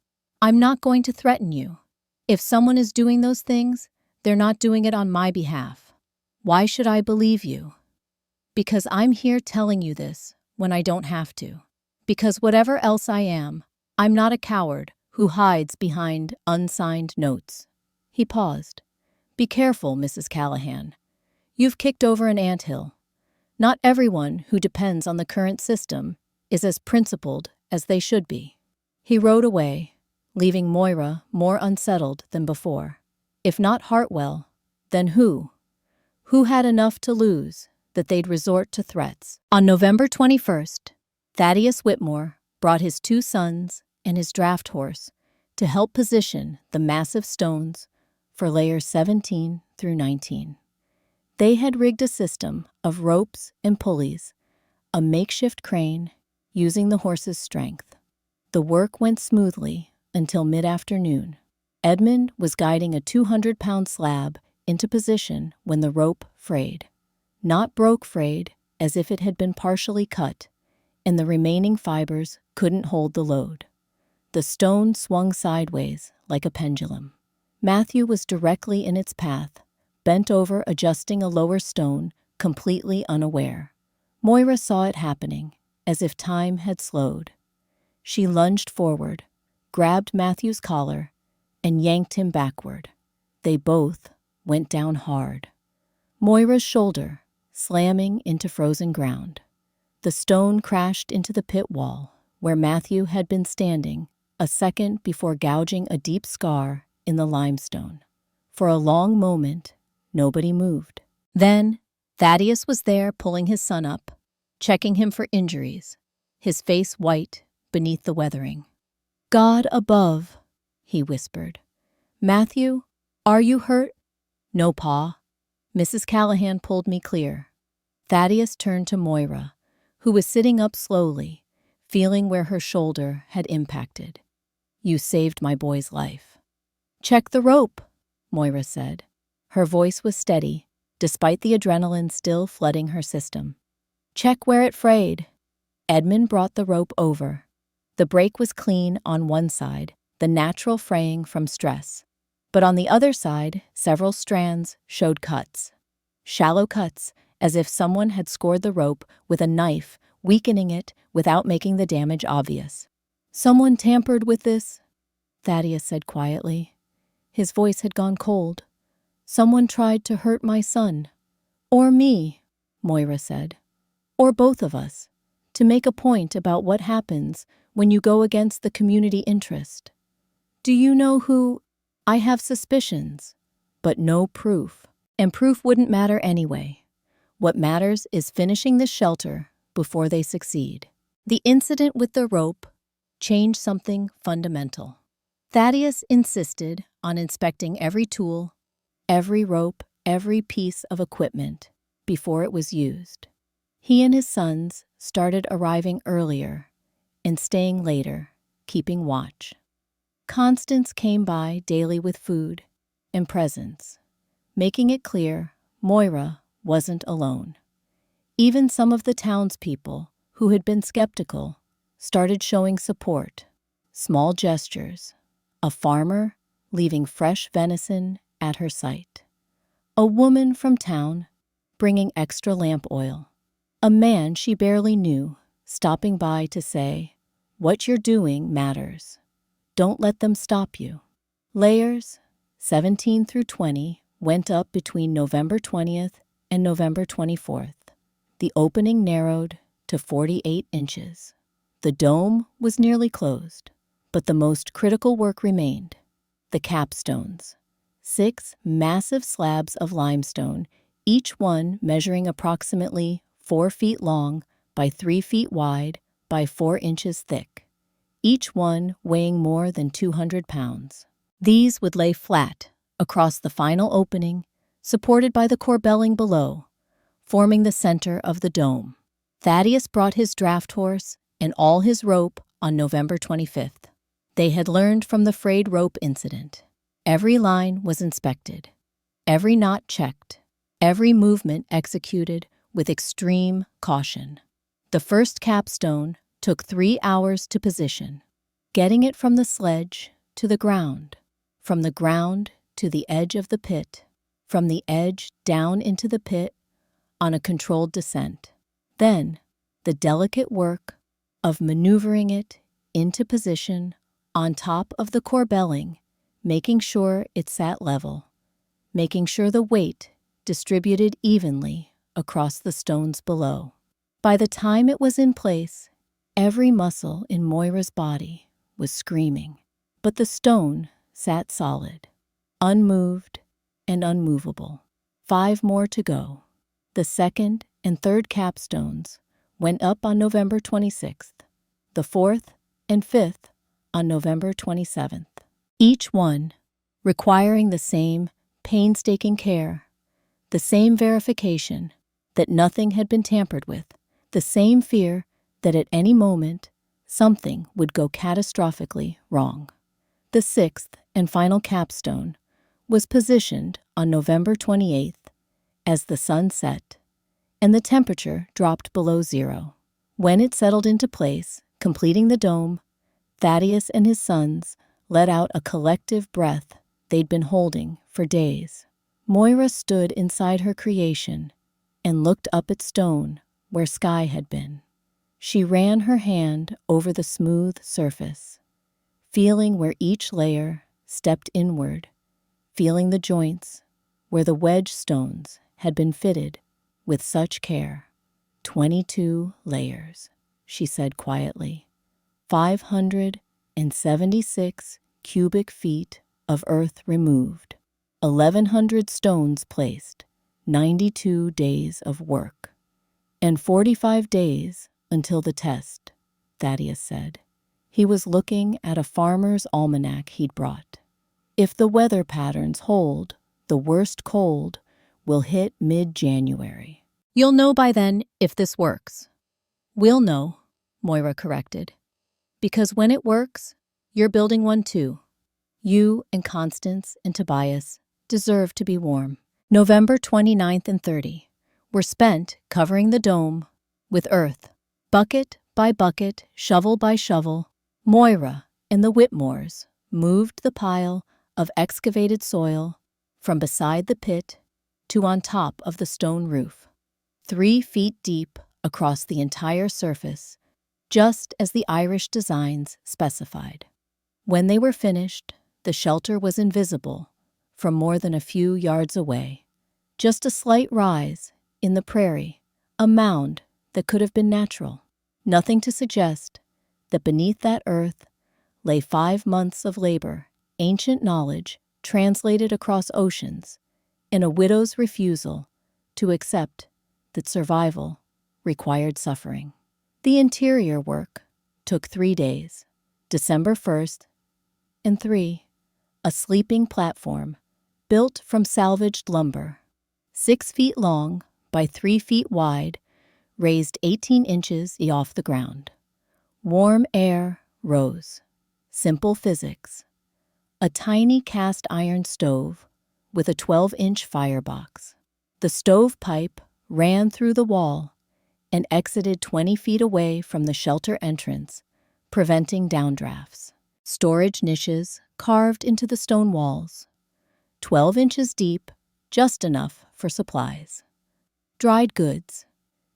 I'm not going to threaten you. If someone is doing those things, they're not doing it on my behalf. Why should I believe you? Because I'm here telling you this when I don't have to. Because whatever else I am, I'm not a coward who hides behind unsigned notes." He paused. "Be careful, Mrs. Callahan. You've kicked over an anthill. Not everyone who depends on the current system is as principled as they should be." He rode away, leaving Moira more unsettled than before. If not Hartwell, then who? Who had enough to lose that they'd resort to threats? On November 21st, Thaddeus Whitmore brought his 2 sons and his draft horse to help position the massive stones for layers 17 through 19. They had rigged a system of ropes and pulleys, a makeshift crane, using the horse's strength. The work went smoothly until mid-afternoon. Edmund was guiding a 200-pound slab into position when the rope frayed. Not broke frayed, as if it had been partially cut, and the remaining fibers couldn't hold the load. The stone swung sideways like a pendulum. Matthew was directly in its path, bent over adjusting a lower stone, completely unaware. Moira saw it happening, as if time had slowed. She lunged forward, grabbed Matthew's collar, and yanked him backward. They both went down hard. Moira's shoulder slamming into frozen ground. The stone crashed into the pit wall, where Matthew had been standing a second before gouging a deep scar in the limestone. For a long moment, nobody moved. Then, Thaddeus was there pulling his son up, checking him for injuries, his face white beneath the weathering. "God above," he whispered. "Matthew, are you hurt?" "No, Pa. Mrs. Callahan pulled me clear." Thaddeus turned to Moira, who was sitting up slowly, feeling where her shoulder had impacted. "You saved my boy's life." "Check the rope," Moira said. Her voice was steady, despite the adrenaline still flooding her system. "Check where it frayed." Edmund brought the rope over. The break was clean on one side, the natural fraying from stress. But on the other side, several strands showed cuts. Shallow cuts, as if someone had scored the rope with a knife, weakening it without making the damage obvious. "Someone tampered with this," Thaddeus said quietly. His voice had gone cold. "Someone tried to hurt my son." "Or me," Moira said. "Or both of us, to make a point about what happens when you go against the community interest. Do you know who—" "I have suspicions, but no proof. And proof wouldn't matter anyway. What matters is finishing the shelter before they succeed." The incident with the rope changed something fundamental. Thaddeus insisted on inspecting every tool, every rope, every piece of equipment before it was used. He and his sons started arriving earlier and staying later, keeping watch. Constance came by daily with food and presents, making it clear Moira wasn't alone. Even some of the townspeople who had been skeptical started showing support. Small gestures. A farmer leaving fresh venison at her site. A woman from town bringing extra lamp oil. A man she barely knew stopping by to say, "What you're doing matters. Don't let them stop you." Layers 17 through 20 went up between November 20th and November 24th. The opening narrowed to 48 inches. The dome was nearly closed, but the most critical work remained: the capstones. 6 massive slabs of limestone, each one measuring approximately 4 feet long by 3 feet wide by 4 inches thick. each one weighing more than 200 pounds. These would lay flat across the final opening, supported by the corbelling below, forming the center of the dome. Thaddeus brought his draft horse and all his rope on November 25th. They had learned from the frayed rope incident. Every line was inspected, every knot checked, every movement executed with extreme caution. The first capstone took 3 hours to position, getting it from the sledge to the ground, from the ground to the edge of the pit, from the edge down into the pit on a controlled descent. Then, the delicate work of maneuvering it into position on top of the corbelling, making sure it sat level, making sure the weight distributed evenly across the stones below. By the time it was in place, every muscle in Moira's body was screaming, but the stone sat solid, unmoved and unmovable. 5 more to go. The second and third capstones went up on November 26th, the fourth and fifth on November 27th. Each one requiring the same painstaking care, the same verification that nothing had been tampered with, the same fear that at any moment something would go catastrophically wrong. The sixth and final capstone was positioned on November 28th as the sun set and the temperature dropped below 0. When it settled into place, completing the dome, Thaddeus and his sons let out a collective breath they'd been holding for days. Moira stood inside her creation and looked up at stone where sky had been. She ran her hand over the smooth surface, feeling where each layer stepped inward, feeling the joints where the wedge stones had been fitted with such care. 22 layers, she said quietly. 576 cubic feet of earth removed. 1,100 stones placed. 92 days of work. And 45 days until the test, Thaddeus said. He was looking at a farmer's almanac he'd brought. If the weather patterns hold, the worst cold will hit mid-January. You'll know by then if this works. We'll know, Moira corrected. Because when it works, you're building one too. You and Constance and Tobias deserve to be warm. November 29th and 30 were spent covering the dome with earth. Bucket by bucket, shovel by shovel, Moira and the Whitmores moved the pile of excavated soil from beside the pit to on top of the stone roof, 3 feet deep across the entire surface, just as the Irish designs specified. When they were finished, the shelter was invisible from more than a few yards away. Just a slight rise in the prairie, a mound that could have been natural. Nothing to suggest that beneath that earth lay 5 months of labor, ancient knowledge translated across oceans, and a widow's refusal to accept that survival required suffering. The interior work took 3 days, December 1st and 3, a sleeping platform built from salvaged lumber, 6 feet long by 3 feet wide, raised 18 inches off the ground. Warm air rose. Simple physics. A tiny cast iron stove with a 12-inch firebox. The stovepipe ran through the wall and exited 20 feet away from the shelter entrance, preventing downdrafts. Storage niches carved into the stone walls, 12 inches deep, just enough for supplies. Dried goods,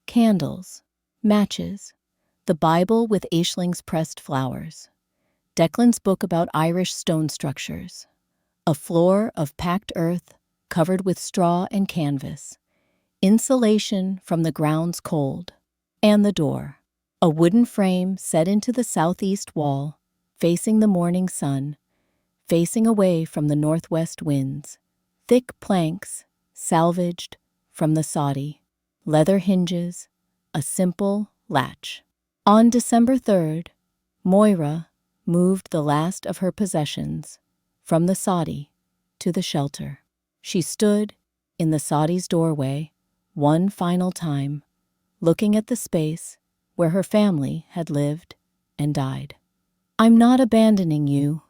candles, matches, the Bible with Aishling's pressed flowers, Declan's book about Irish stone structures, a floor of packed earth covered with straw and canvas, insulation from the ground's cold, and the door, a wooden frame set into the southeast wall, facing the morning sun, facing away from the northwest winds, thick planks salvaged from the Saudi, leather hinges, a simple latch. On December 3rd, Moira moved the last of her possessions from the soddy to the shelter. She stood in the soddy's doorway one final time, looking at the space where her family had lived and died. "I'm not abandoning you,"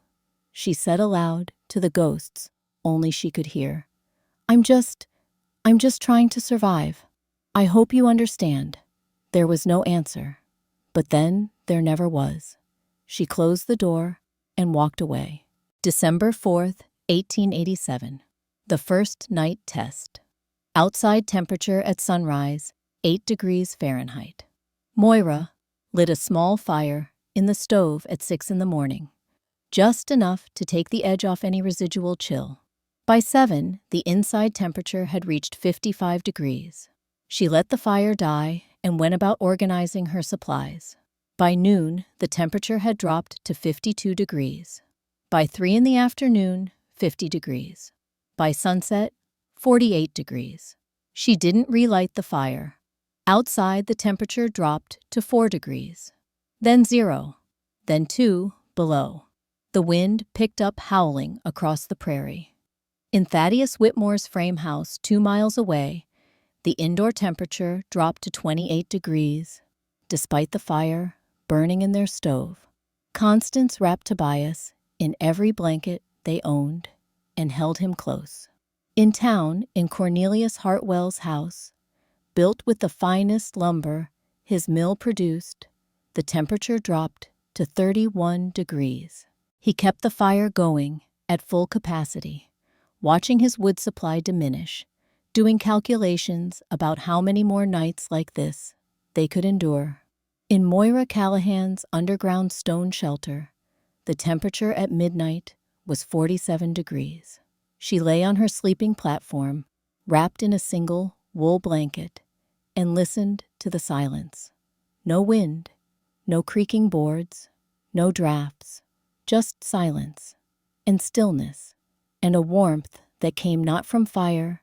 she said aloud to the ghosts only she could hear. I'm just trying to survive. I hope you understand." There was no answer, but then there never was. She closed the door and walked away. December 4th, 1887. The first night test. Outside temperature at sunrise, 8 degrees Fahrenheit. Moira lit a small fire in the stove at 6 in the morning, just enough to take the edge off any residual chill. By 7, the inside temperature had reached 55 degrees. She let the fire die and went about organizing her supplies. By noon, the temperature had dropped to 52 degrees. By 3 in the afternoon, 50 degrees. By sunset, 48 degrees. She didn't relight the fire. Outside, the temperature dropped to 4 degrees. Then 0. Then 2 below. The wind picked up howling across the prairie. In Thaddeus Whitmore's frame house 2 miles away, the indoor temperature dropped to 28 degrees, despite the fire burning in their stove. Constance wrapped Tobias in every blanket they owned and held him close. In town, in Cornelius Hartwell's house, built with the finest lumber his mill produced, the temperature dropped to 31 degrees. He kept the fire going at full capacity, watching his wood supply diminish, doing calculations about how many more nights like this they could endure. In Moira Callahan's underground stone shelter, the temperature at midnight was 47 degrees. She lay on her sleeping platform, wrapped in a single wool blanket, and listened to the silence. No wind, no creaking boards, no drafts, just silence and stillness, and a warmth that came not from fire,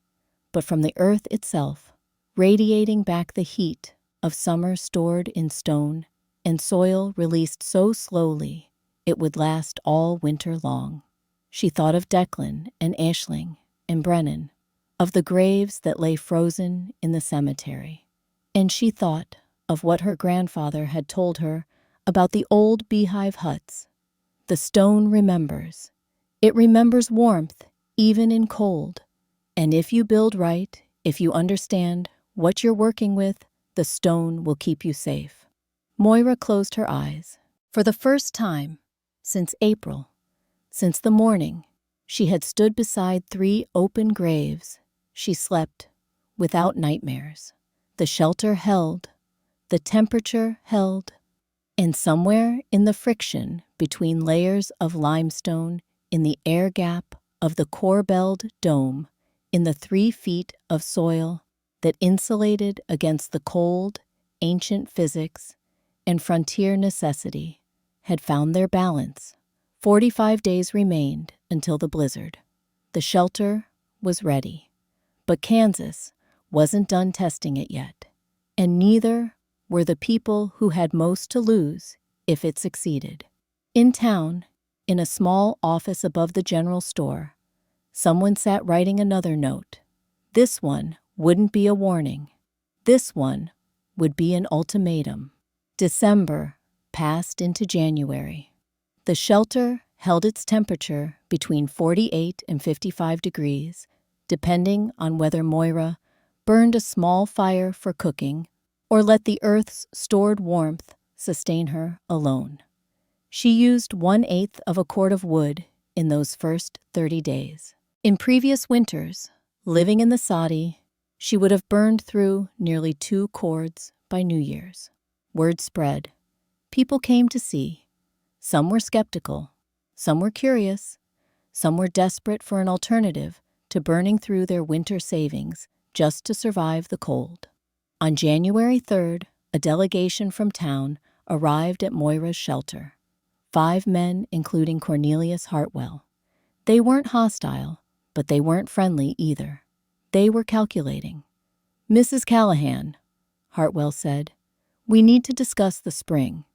but from the earth itself, radiating back the heat of summer stored in stone and soil released so slowly it would last all winter long. She thought of Declan and Aisling and Brennan, of the graves that lay frozen in the cemetery. And she thought of what her grandfather had told her about the old beehive huts. The stone remembers. It remembers warmth, even in cold. And if you build right, if you understand what you're working with, the stone will keep you safe. Moira closed her eyes. For the first time since April, since the morning she had stood beside 3 open graves, she slept without nightmares. The shelter held, the temperature held, and somewhere in the friction between layers of limestone, in the air gap of the corbelled dome, in the 3 feet of soil that insulated against the cold, ancient physics and frontier necessity, had found their balance. 45 days remained until the blizzard. The shelter was ready, but Kansas wasn't done testing it yet, and neither were the people who had most to lose if it succeeded. In town, in a small office above the general store, someone sat writing another note. This one wouldn't be a warning. This one would be an ultimatum. December passed into January. The shelter held its temperature between 48 and 55 degrees, depending on whether Moira burned a small fire for cooking or let the earth's stored warmth sustain her alone. She used 1/8 of a cord of wood in those first 30 days. In previous winters, living in the Sadi, she would have burned through nearly 2 cords by New Year's. Word spread. People came to see. Some were skeptical. Some were curious. Some were desperate for an alternative to burning through their winter savings just to survive the cold. On January 3rd, a delegation from town arrived at Moira's shelter. 5 men, including Cornelius Hartwell. They weren't hostile, but they weren't friendly either. They were calculating. "Mrs. Callahan," Hartwell said, "we need to discuss the spring."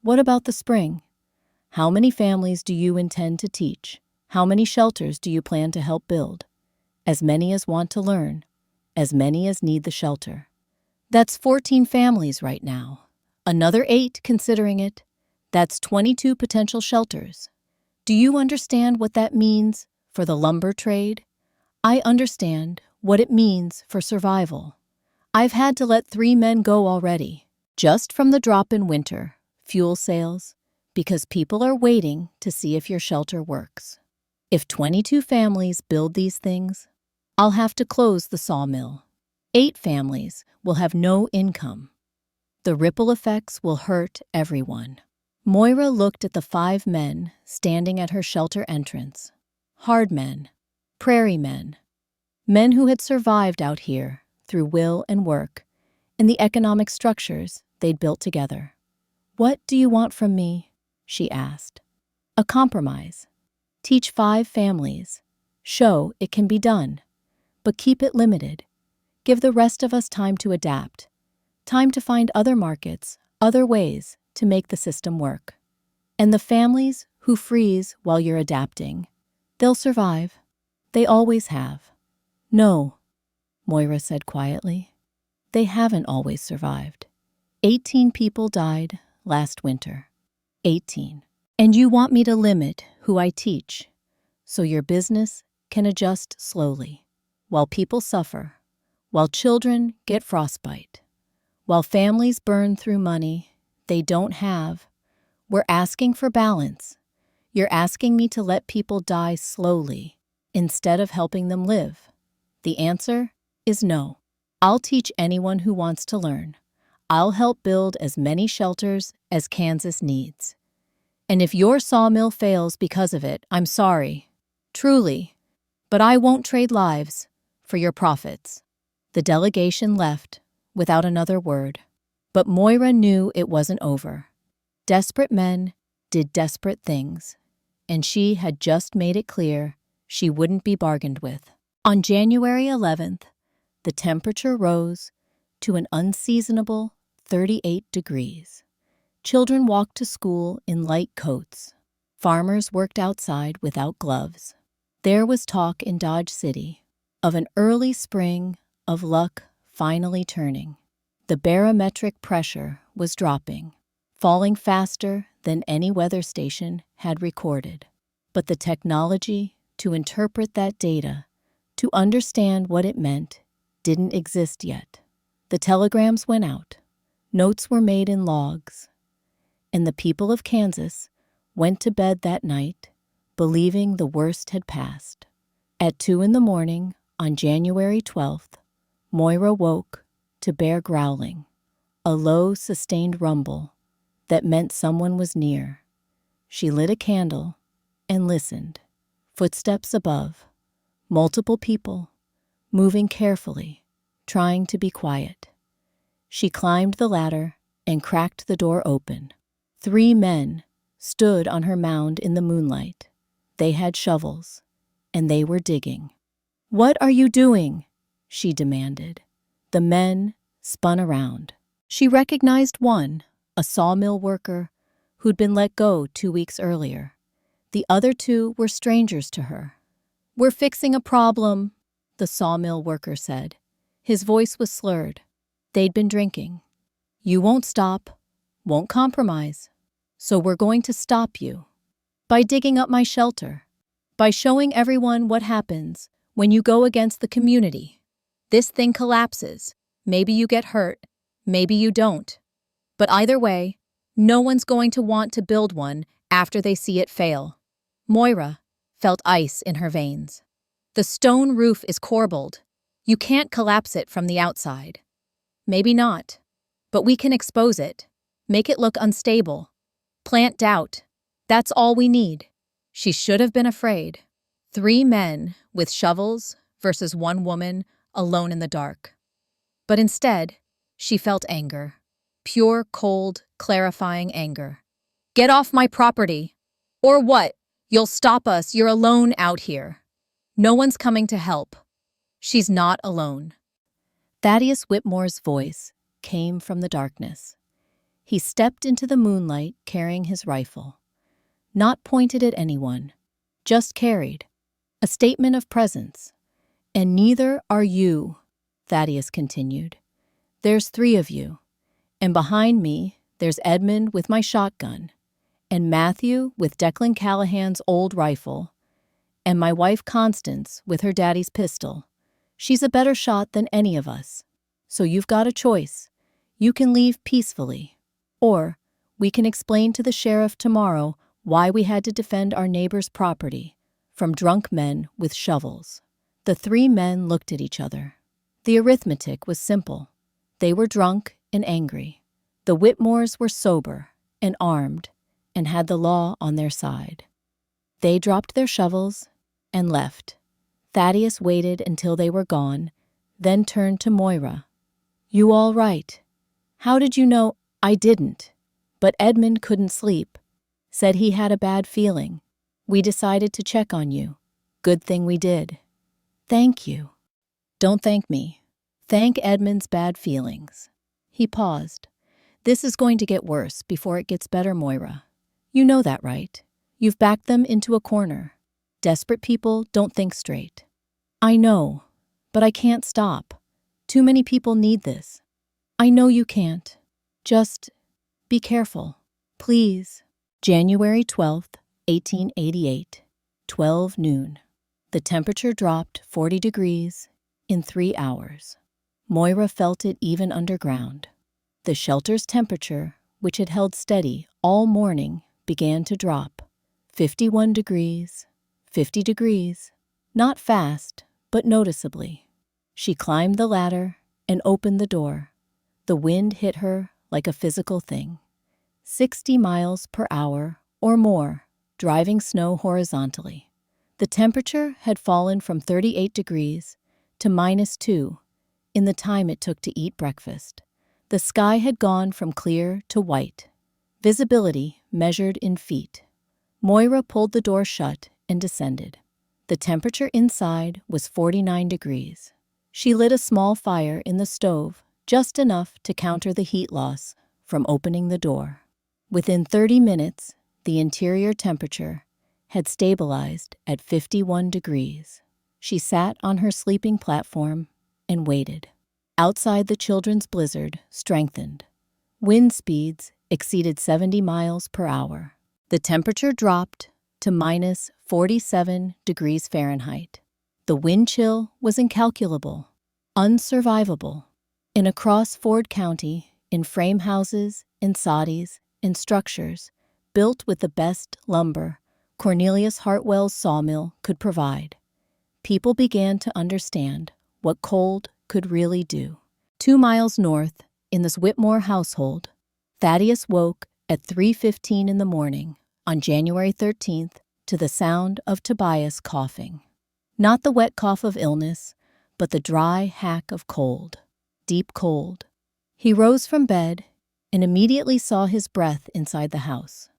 "What about the spring? How many families do you intend to teach? How many shelters do you plan to help build? As many as want to learn, as many as need the shelter. That's 14 families right now. Another 8 considering it. That's 22 potential shelters. Do you understand what that means for the lumber trade? I understand what it means for survival. I've had to let 3 men go already, just from the drop in winter, fuel sales, because people are waiting to see if your shelter works. If 22 families build these things, I'll have to close the sawmill. 8 families will have no income. The ripple effects will hurt everyone. Moira looked at the 5 men standing at her shelter entrance. Hard men, prairie men, men who had survived out here through will and work and the economic structures they'd built together. "What do you want from me?" she asked. "A compromise. Teach 5 families. Show it can be done. But keep it limited. Give the rest of us time to adapt. Time to find other markets, other ways to make the system work. And the families who freeze while you're adapting, they'll survive. They always have." "No," Moira said quietly. "They haven't always survived. 18 people died last winter. 18. And you want me to limit who I teach, so your business can adjust slowly, while people suffer, while children get frostbite, while families burn through money they don't have. We're asking for balance. You're asking me to let people die slowly instead of helping them live. The answer is no. I'll teach anyone who wants to learn. I'll help build as many shelters as Kansas needs. And if your sawmill fails because of it, I'm sorry. Truly. But I won't trade lives for your profits." The delegation left without another word. But Moira knew it wasn't over. Desperate men did desperate things, and she had just made it clear she wouldn't be bargained with. On January 11th, the temperature rose to an unseasonable 38 degrees. Children walked to school in light coats. Farmers worked outside without gloves. There was talk in Dodge City of an early spring of luck finally turning. The barometric pressure was dropping, falling faster than any weather station had recorded. But the technology to interpret that data, to understand what it meant, didn't exist yet. The telegrams went out. Notes were made in logs. And the people of Kansas went to bed that night believing the worst had passed. At 2 a.m. on January 12th, Moira woke to bear growling, a low, sustained rumble that meant someone was near. She lit a candle and listened. Footsteps above, multiple people, moving carefully, trying to be quiet. She climbed the ladder and cracked the door open. 3 men stood on her mound in the moonlight. They had shovels, and they were digging. "What are you doing?" she demanded. The men spun around. She recognized one, a sawmill worker who'd been let go 2 weeks earlier. The other 2 were strangers to her. "We're fixing a problem," the sawmill worker said. His voice was slurred. They'd been drinking. "You won't stop, won't compromise. So we're going to stop you. By digging up my shelter. By showing everyone what happens when you go against the community. This thing collapses. Maybe you get hurt. Maybe you don't. But either way, no one's going to want to build one after they see it fail." Moira felt ice in her veins. "The stone roof is corbelled. You can't collapse it from the outside." "Maybe not. But we can expose it. Make it look unstable. Plant doubt. That's all we need." She should have been afraid. 3 men with shovels versus 1 woman alone in the dark. But instead, she felt anger. Pure, cold, clarifying anger. "Get off my property. Or what? You'll stop us. You're alone out here. No one's coming to help." She's not alone. Thaddeus Whitmore's voice came from the darkness. He stepped into the moonlight carrying his rifle. not pointed at anyone, just carried. A statement of presence. And neither are you, Thaddeus continued. There's 3 of you. And behind me, there's Edmund with my shotgun, and Matthew with Declan Callahan's old rifle, and my wife Constance with her daddy's pistol. She's a better shot than any of us. So you've got a choice. You can leave peacefully, or we can explain to the sheriff tomorrow why we had to defend our neighbor's property from drunk men with shovels. The 3 men looked at each other. The arithmetic was simple. They were drunk and angry. The Whitmores were sober and armed and had the law on their side. They dropped their shovels and left. Thaddeus waited until they were gone, then turned to Moira. You all right? How did you know? I didn't. But Edmund couldn't sleep. Said he had a bad feeling. We decided to check on you. Good thing we did. Thank you. Don't thank me. Thank Edmund's bad feelings. He paused. This is going to get worse before it gets better, Moira. You know that, right? You've backed them into a corner. Desperate people don't think straight. I know, but I can't stop. Too many people need this. I know you can't. Just be careful, please. January 12th, 1888, 12 noon. The temperature dropped 40 degrees in 3 hours. Moira felt it even underground. The shelter's temperature, which had held steady all morning, began to drop. 51 degrees, 50 degrees. Not fast, but noticeably. She climbed the ladder and opened the door. The wind hit her like a physical thing. 60 miles per hour or more, driving snow horizontally. The temperature had fallen from 38 degrees to -2 in the time it took to eat breakfast. The sky had gone from clear to white. Visibility measured in feet. Moira pulled the door shut and descended. The temperature inside was 49 degrees. She lit a small fire in the stove, just enough to counter the heat loss from opening the door. Within 30 minutes, the interior temperature had stabilized at 51 degrees. She sat on her sleeping platform and waited. Outside, the children's blizzard strengthened. Wind speeds exceeded 70 miles per hour. The temperature dropped to -47 degrees Fahrenheit. The wind chill was incalculable, unsurvivable. And across Ford County, in frame houses and soddies and structures built with the best lumber Cornelius Hartwell's sawmill could provide, people began to understand what cold could really do. 2 miles north, in this Whitmore household, Thaddeus woke at 3:15 in the morning on January 13th to the sound of Tobias coughing. Not the wet cough of illness, but the dry hack of cold, deep cold. He rose from bed and immediately saw his breath inside the house.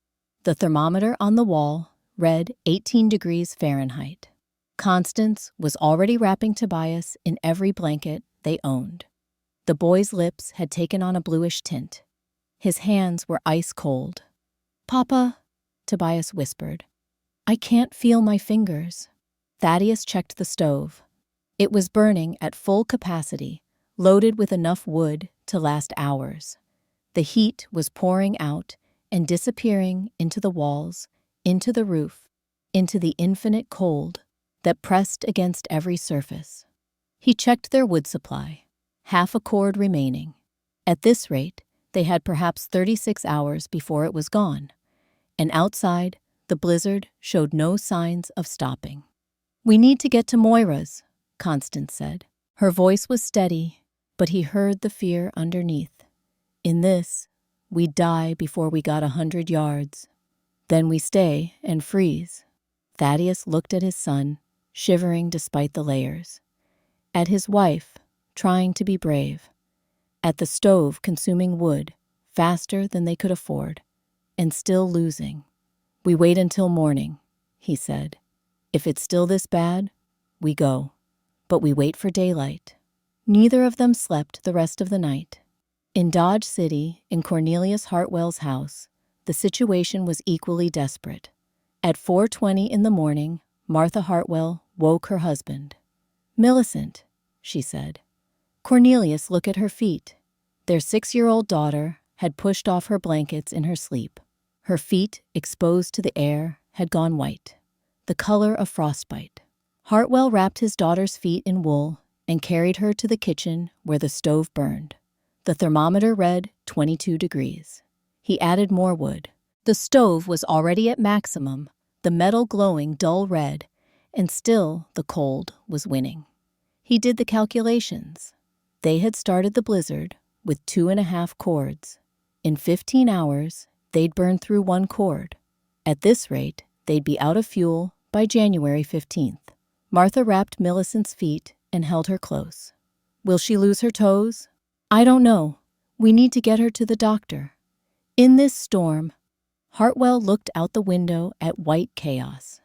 The thermometer on the wall read 18 degrees Fahrenheit. Constance was already wrapping Tobias in every blanket they owned. The boy's lips had taken on a bluish tint. His hands were ice cold. "Papa," Tobias whispered, "I can't feel my fingers." Thaddeus checked the stove. It was burning at full capacity, loaded with enough wood to last hours. The heat was pouring out and disappearing into the walls, into the roof, into the infinite cold that pressed against every surface. He checked their wood supply, half a cord remaining. At this rate, they had perhaps 36 hours before it was gone, and outside, the blizzard showed no signs of stopping. "We need to get to Moira's," Constance said. Her voice was steady, but he heard the fear underneath. "In this, we'd die before we got 100 yards. Then we stay and freeze." Thaddeus looked at his son, shivering despite the layers. At his wife, trying to be brave. At the stove consuming wood faster than they could afford, and still losing. "We wait until morning," he said. "If it's still this bad, we go. But we wait for daylight." Neither of them slept the rest of the night. In Dodge City, in Cornelius Hartwell's house, the situation was equally desperate. At 4:20 in the morning, Martha Hartwell woke her husband. "Millicent," she said. Cornelius looked at her feet. Their 6-year-old daughter had pushed off her blankets in her sleep. Her feet, exposed to the air, had gone white, the color of frostbite. Hartwell wrapped his daughter's feet in wool and carried her to the kitchen where the stove burned. The thermometer read 22 degrees. He added more wood. The stove was already at maximum, the metal glowing dull red, and still the cold was winning. He did the calculations. They had started the blizzard with 2.5 cords. In 15 hours, they'd burn through 1 cord. At this rate, they'd be out of fuel by January 15th. Martha wrapped Millicent's feet and held her close. "Will she lose her toes?" "I don't know. We need to get her to the doctor." In this storm, Hartwell looked out the window at white chaos,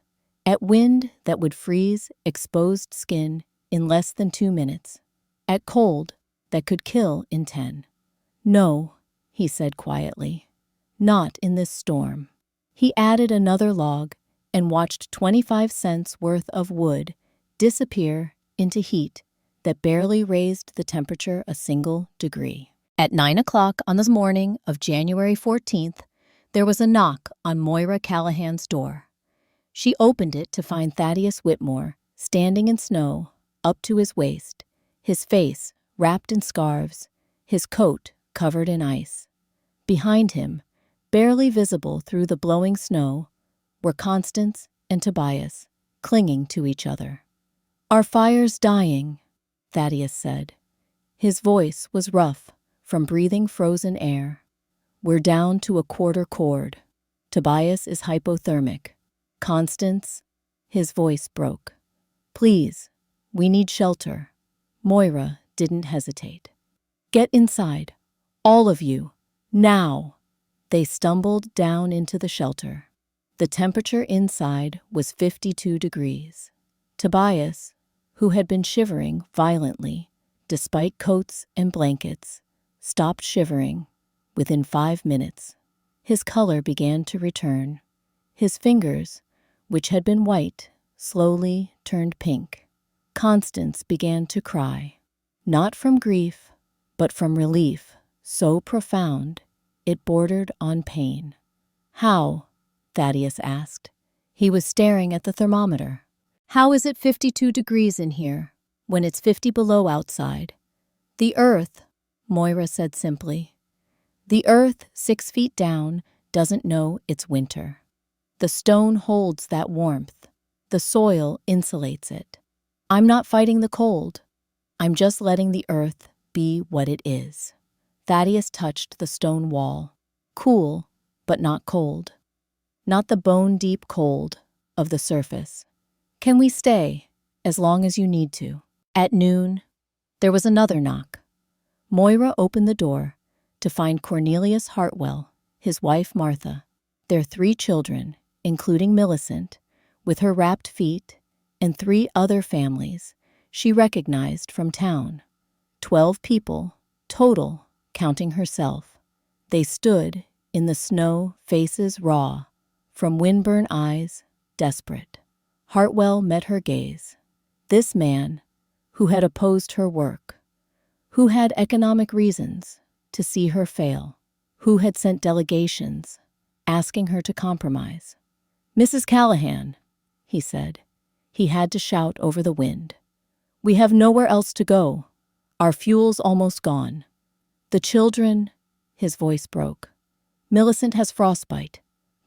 at wind that would freeze exposed skin in less than 2 minutes, at cold that could kill in 10. "No," he said quietly, "not in this storm." He added another log and watched 25 cents worth of wood disappear into heat that barely raised the temperature a single degree. At 9 o'clock on the morning of January 14th, there was a knock on Moira Callahan's door. She opened it to find Thaddeus Whitmore standing in snow up to his waist, his face wrapped in scarves, his coat covered in ice. Behind him, barely visible through the blowing snow, were Constance and Tobias, clinging to each other. "Our fire's dying," Thaddeus said. His voice was rough from breathing frozen air. "We're down to a quarter cord. Tobias is hypothermic. Constance," his voice broke. "Please, we need shelter." Moira didn't hesitate. "Get inside. All of you. Now." They stumbled down into the shelter. The temperature inside was 52 degrees. Tobias, who had been shivering violently, despite coats and blankets, stopped shivering within 5 minutes. His color began to return. His fingers, which had been white, slowly turned pink. Constance began to cry, not from grief, but from relief so profound it bordered on pain. "How?" Thaddeus asked. He was staring at the thermometer. "How is it 52 degrees in here when it's 50 below outside?" "The earth," Moira said simply. "The earth 6 feet down doesn't know it's winter. The stone holds that warmth. The soil insulates it. I'm not fighting the cold. I'm just letting the earth be what it is." Thaddeus touched the stone wall, cool but not cold. Not the bone-deep cold of the surface. "Can we stay as long as you need to?" At noon, there was another knock. Moira opened the door to find Cornelius Hartwell, his wife Martha, their 3 children, including Millicent, with her wrapped feet, and 3 other families she recognized from town. 12 people, total, counting herself. They stood in the snow, faces raw, from windburn eyes, desperate. Hartwell met her gaze. This man, who had opposed her work, who had economic reasons to see her fail, who had sent delegations asking her to compromise. "Mrs. Callahan," he said. He had to shout over the wind. "We have nowhere else to go. Our fuel's almost gone. The children," his voice broke. "Millicent has frostbite.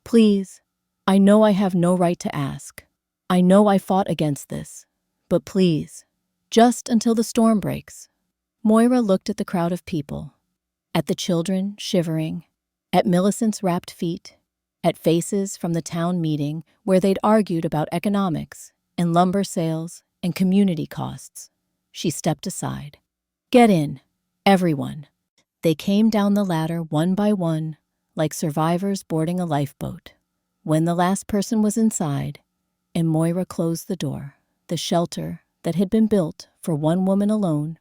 Please, I know I have no right to ask. I know I fought against this. But please, just until the storm breaks." Moira looked at the crowd of people, at the children shivering, at Millicent's wrapped feet, at faces from the town meeting where they'd argued about economics and lumber sales and community costs. She stepped aside. "Get in, everyone." They came down the ladder one by one, like survivors boarding a lifeboat. When the last person was inside, and Moira closed the door, the shelter that had been built for one woman alone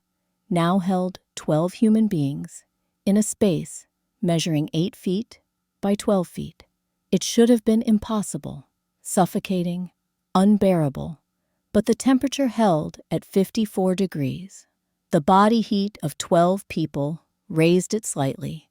now held 12 human beings in a space measuring 8 feet by 12 feet. It should have been impossible suffocating, unbearable, but the temperature held at 54 degrees. The body heat of 12 people raised it slightly,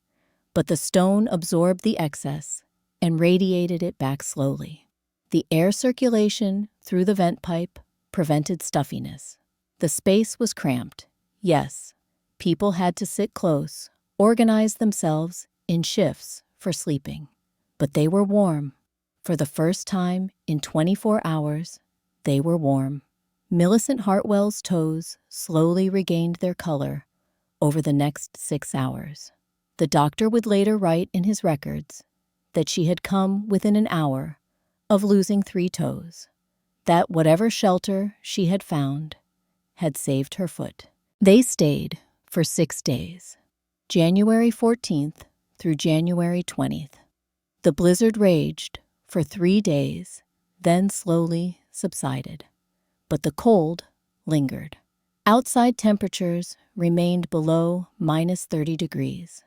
but the stone absorbed the excess and radiated it back slowly. The air circulation through the vent pipe prevented stuffiness. The space was cramped, yes. People had to sit close, organize themselves in shifts for sleeping. But they were warm. For the first time in 24 hours, they were warm. Millicent Hartwell's toes slowly regained their color over the next 6 hours. The doctor would later write in his records that she had come within an hour of losing 3 toes, that whatever shelter she had found had saved her foot. They stayed for 6 days, January 14th through January 20th. The blizzard raged for 3 days, then slowly subsided. But the cold lingered. Outside temperatures remained below -30 degrees.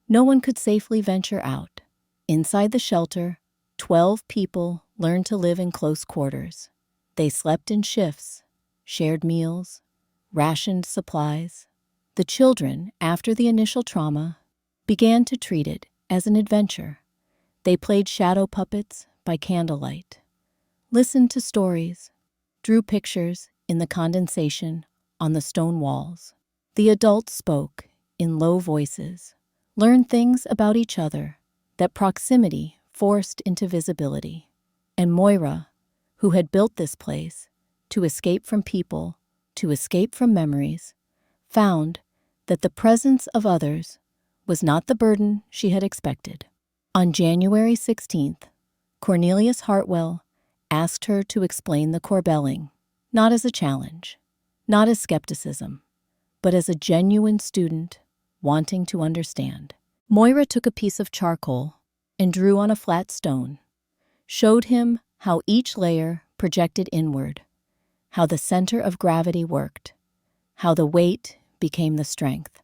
No one could safely venture out. Inside the shelter, 12 people learned to live in close quarters. They slept in shifts, shared meals, rationed supplies. The children, after the initial trauma, began to treat it as an adventure. They played shadow puppets by candlelight, listened to stories, drew pictures in the condensation on the stone walls. The adults spoke in low voices, learned things about each other that proximity forced into visibility. And Moira, who had built this place to escape from people, to escape from memories, found that the presence of others was not the burden she had expected. On January 16th, Cornelius Hartwell asked her to explain the corbelling, not as a challenge, not as skepticism, but as a genuine student wanting to understand. Moira took a piece of charcoal and drew on a flat stone, showed him how each layer projected inward, how the center of gravity worked, how the weight became the strength.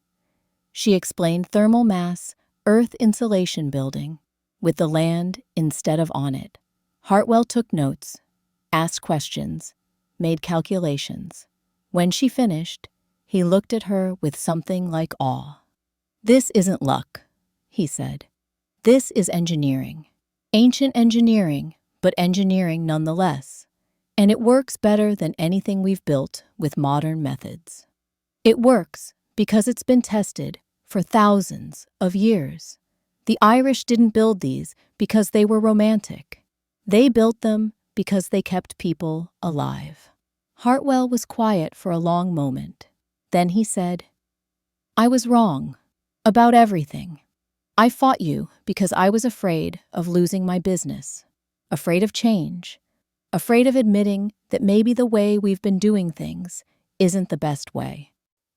She explained thermal mass, earth insulation building, with the land instead of on it. Hartwell took notes, asked questions, made calculations. When she finished, he looked at her with something like awe. "This isn't luck," he said. "This is engineering. Ancient engineering, but engineering nonetheless. And it works better than anything we've built with modern methods. It works because it's been tested for thousands of years. The Irish didn't build these because they were romantic. They built them because they kept people alive." Hartwell was quiet for a long moment. Then he said, "I was wrong about everything. I fought you because I was afraid of losing my business, afraid of change, afraid of admitting that maybe the way we've been doing things isn't the best way.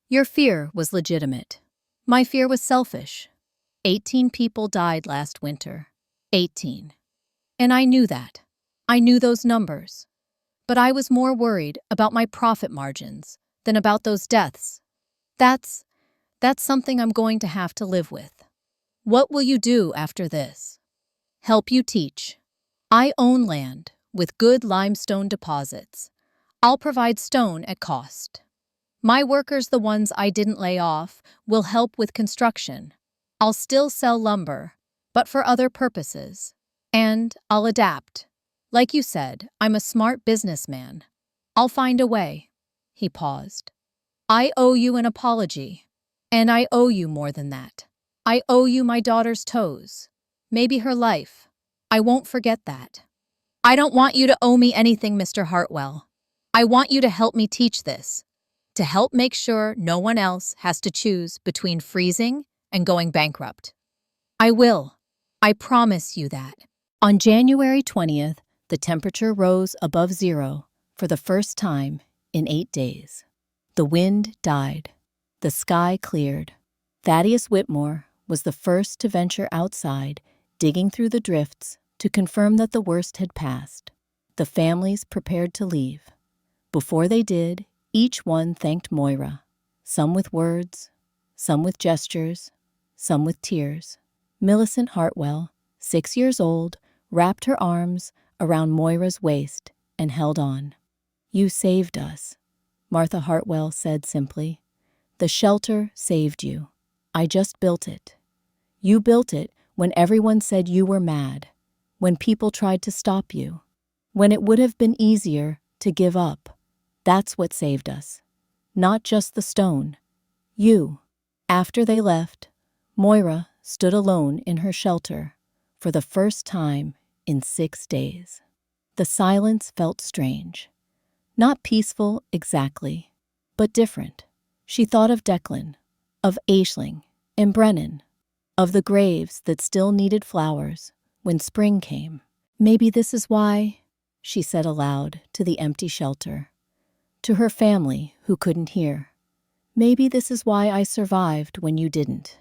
Your fear was legitimate. My fear was selfish. 18 people died last winter. 18. And I knew that. I knew those numbers. But I was more worried about my profit margins than about those deaths. That's something I'm going to have to live with. What will you do after this?" "Help you teach. I own land with good limestone deposits. I'll provide stone at cost. My workers, the ones I didn't lay off, will help with construction. I'll still sell lumber, but for other purposes. And I'll adapt. Like you said, I'm a smart businessman. I'll find a way." He paused. "I owe you an apology. And I owe you more than that. I owe you my daughter's toes. Maybe her life. I won't forget that. I don't want you to owe me anything, Mr. Hartwell. I want you to help me teach this, to help make sure no one else has to choose between freezing and going bankrupt. I will. I promise you that." On January 20th, the temperature rose above zero for the first time in 8 days. The wind died. The sky cleared. Thaddeus Whitmore was the first to venture outside, digging through the drifts to confirm that the worst had passed. The families prepared to leave. Before they did, each one thanked Moira, some with words, some with gestures, some with tears. Millicent Hartwell, 6 years old, wrapped her arms around Moira's waist and held on. "You saved us," Martha Hartwell said simply. "The shelter saved you. I just built it. You built it when everyone said you were mad, when people tried to stop you, when it would have been easier to give up. That's what saved us. Not just the stone. You." After they left, Moira stood alone in her shelter for the first time in 6 days. The silence felt strange. Not peaceful exactly, but different. She thought of Declan, of Aisling and Brennan, of the graves that still needed flowers when spring came. "Maybe this is why," she said aloud to the empty shelter, to her family who couldn't hear. "Maybe this is why I survived when you didn't.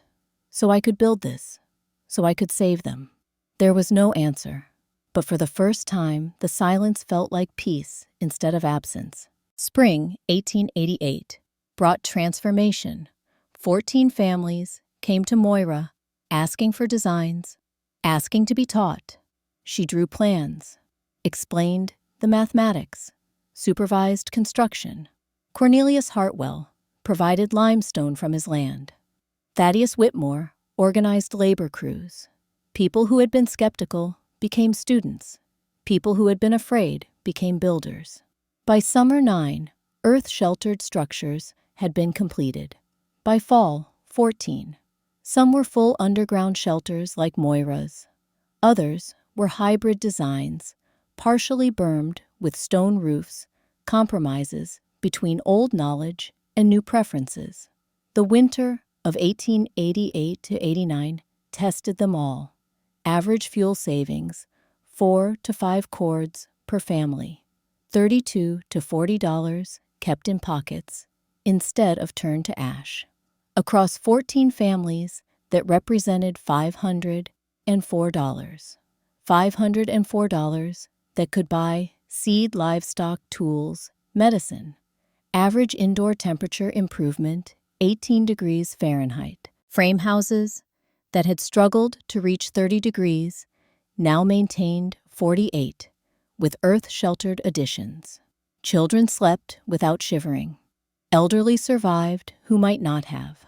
So I could build this, so I could save them." There was no answer, but for the first time the silence felt like peace instead of absence. Spring 1888 brought transformation. 14 families came to Moira asking for designs, asking to be taught. She drew plans, explained the mathematics, supervised construction. Cornelius Hartwell provided limestone from his land. Thaddeus Whitmore organized labor crews. People who had been skeptical became students. People who had been afraid became builders. By summer 9, earth-sheltered structures had been completed. By fall 14, some were full underground shelters like Moira's. Others were hybrid designs, partially bermed with stone roofs, compromises between old knowledge and new preferences. The winter of 1888 to 89 tested them all. Average fuel savings, 4 to 5 cords per family. $32 to $40 kept in pockets instead of turned to ash. Across 14 families that represented $504. $504 that could buy seed, livestock, tools, medicine. Average indoor temperature improvement, 18 degrees Fahrenheit. Frame houses that had struggled to reach 30 degrees now maintained 48, with earth-sheltered additions. Children slept without shivering. Elderly survived who might not have.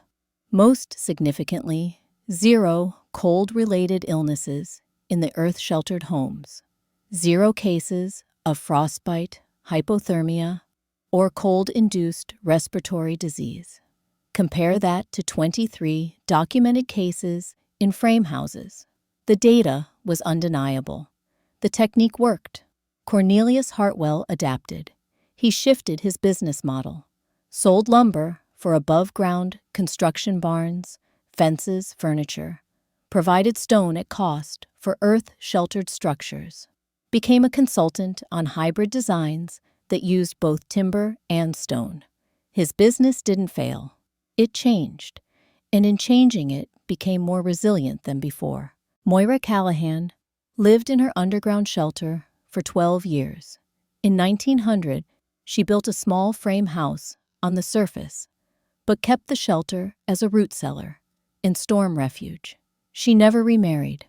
Most significantly, 0 cold-related illnesses in the earth-sheltered homes. 0 cases of frostbite, hypothermia, or cold-induced respiratory disease. Compare that to 23 documented cases in frame houses. The data was undeniable. The technique worked. Cornelius Hartwell adapted. He shifted his business model, sold lumber for above-ground construction barns, fences, furniture, provided stone at cost for earth-sheltered structures, became a consultant on hybrid designs that used both timber and stone. His business didn't fail. It changed, and in changing it became more resilient than before. Moira Callahan lived in her underground shelter for 12 years. In 1900, she built a small frame house on the surface, but kept the shelter as a root cellar and storm refuge. She never remarried,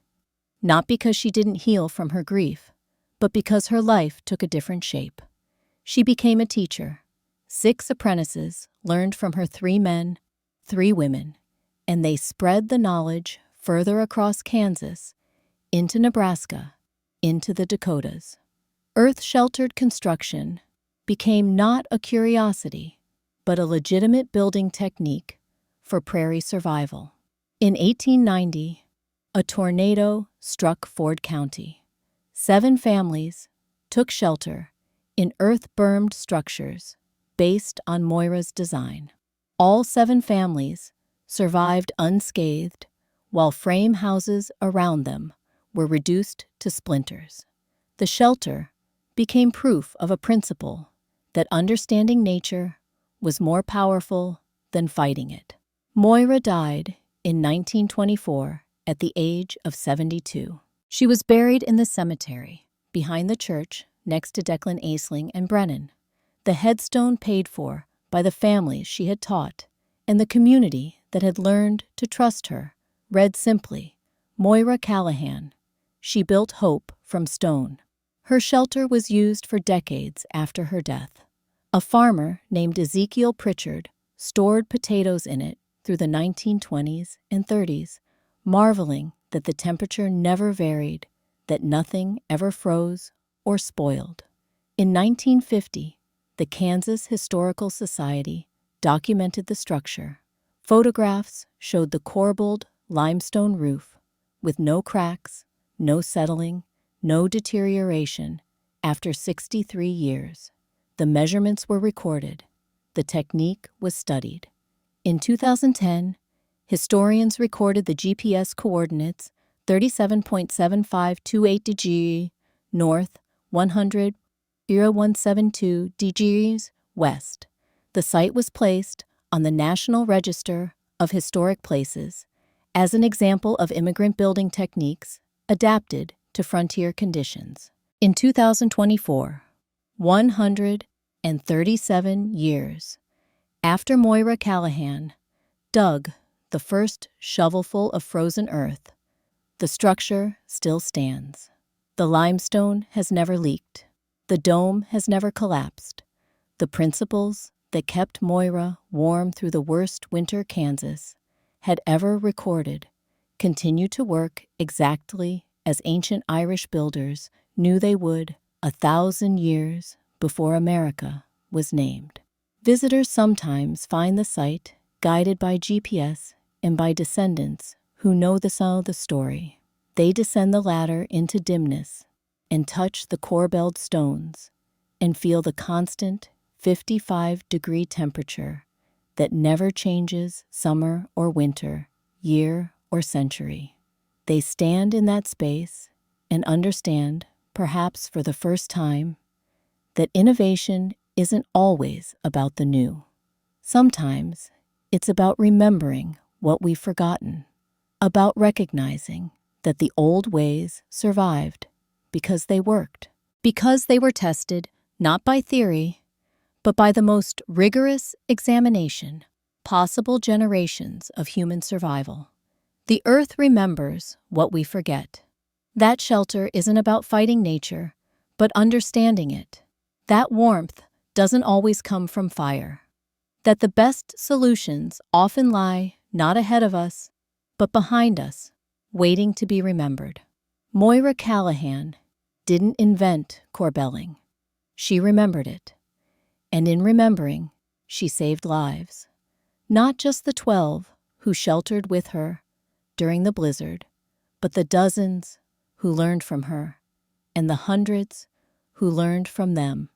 not because she didn't heal from her grief, but because her life took a different shape. She became a teacher. 6 apprentices learned from her 3 men, 3 women, and they spread the knowledge further across Kansas, into Nebraska, into the Dakotas. Earth-sheltered construction became not a curiosity, but a legitimate building technique for prairie survival. In 1890, a tornado struck Ford County. 7 families took shelter in earth-bermed structures based on Moira's design. All 7 families survived unscathed, while frame houses around them were reduced to splinters. The shelter became proof of a principle that understanding nature was more powerful than fighting it. Moira died in 1924 at the age of 72. She was buried in the cemetery behind the church next to Declan Aisling and Brennan, the headstone paid for by the families she had taught, and the community that had learned to trust her read simply, Moira Callahan. She built hope from stone. Her shelter was used for decades after her death. A farmer named Ezekiel Pritchard stored potatoes in it through the 1920s and 30s, marveling that the temperature never varied, that nothing ever froze or spoiled. In 1950, the Kansas Historical Society documented the structure. Photographs showed the corbelled limestone roof with no cracks, no settling, no deterioration after 63 years. The measurements were recorded. The technique was studied. In 2010, historians recorded the GPS coordinates 37.7528 degrees north, 100.0172 degrees west. The site was placed on the National Register of Historic Places as an example of immigrant building techniques adapted to frontier conditions. In 2024, 137 years after Moira Callahan dug the first shovelful of frozen earth, the structure still stands. The limestone has never leaked. The dome has never collapsed. The principles that kept Moira warm through the worst winter Kansas had ever recorded continue to work exactly as ancient Irish builders knew they would 1,000 years before America was named. Visitors sometimes find the site guided by GPS and by descendants who know the sound of the story. They descend the ladder into dimness and touch the corbelled stones and feel the constant 55-degree temperature that never changes summer or winter, year or century. They stand in that space and understand, perhaps for the first time, that innovation isn't always about the new. Sometimes it's about remembering what we've forgotten, about recognizing that the old ways survived because they worked, because they were tested not by theory, but by the most rigorous examination possible generations of human survival. The earth remembers what we forget. That shelter isn't about fighting nature, but understanding it. That warmth doesn't always come from fire. That the best solutions often lie not ahead of us, but behind us, waiting to be remembered. Moira Callahan didn't invent corbelling. She remembered it. And in remembering, she saved lives. Not just the 12 who sheltered with her during the blizzard, but the dozens who learned from her, and the hundreds who learned from them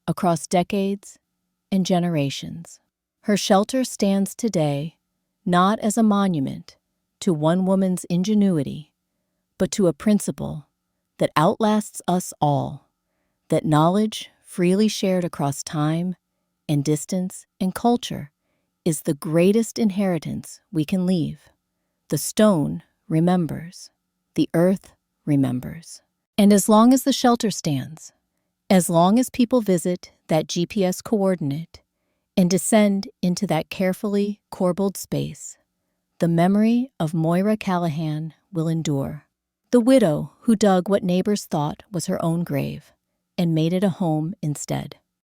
across decades and generations. Her shelter stands today not as a monument to one woman's ingenuity, but to a principle that outlasts us all, that knowledge freely shared across time and distance and culture is the greatest inheritance we can leave. The stone remembers. The earth remembers. And as long as the shelter stands, as long as people visit that GPS coordinate and descend into that carefully corbelled space, the memory of Moira Callahan will endure. The widow who dug what neighbors thought was her own grave and made it a home instead.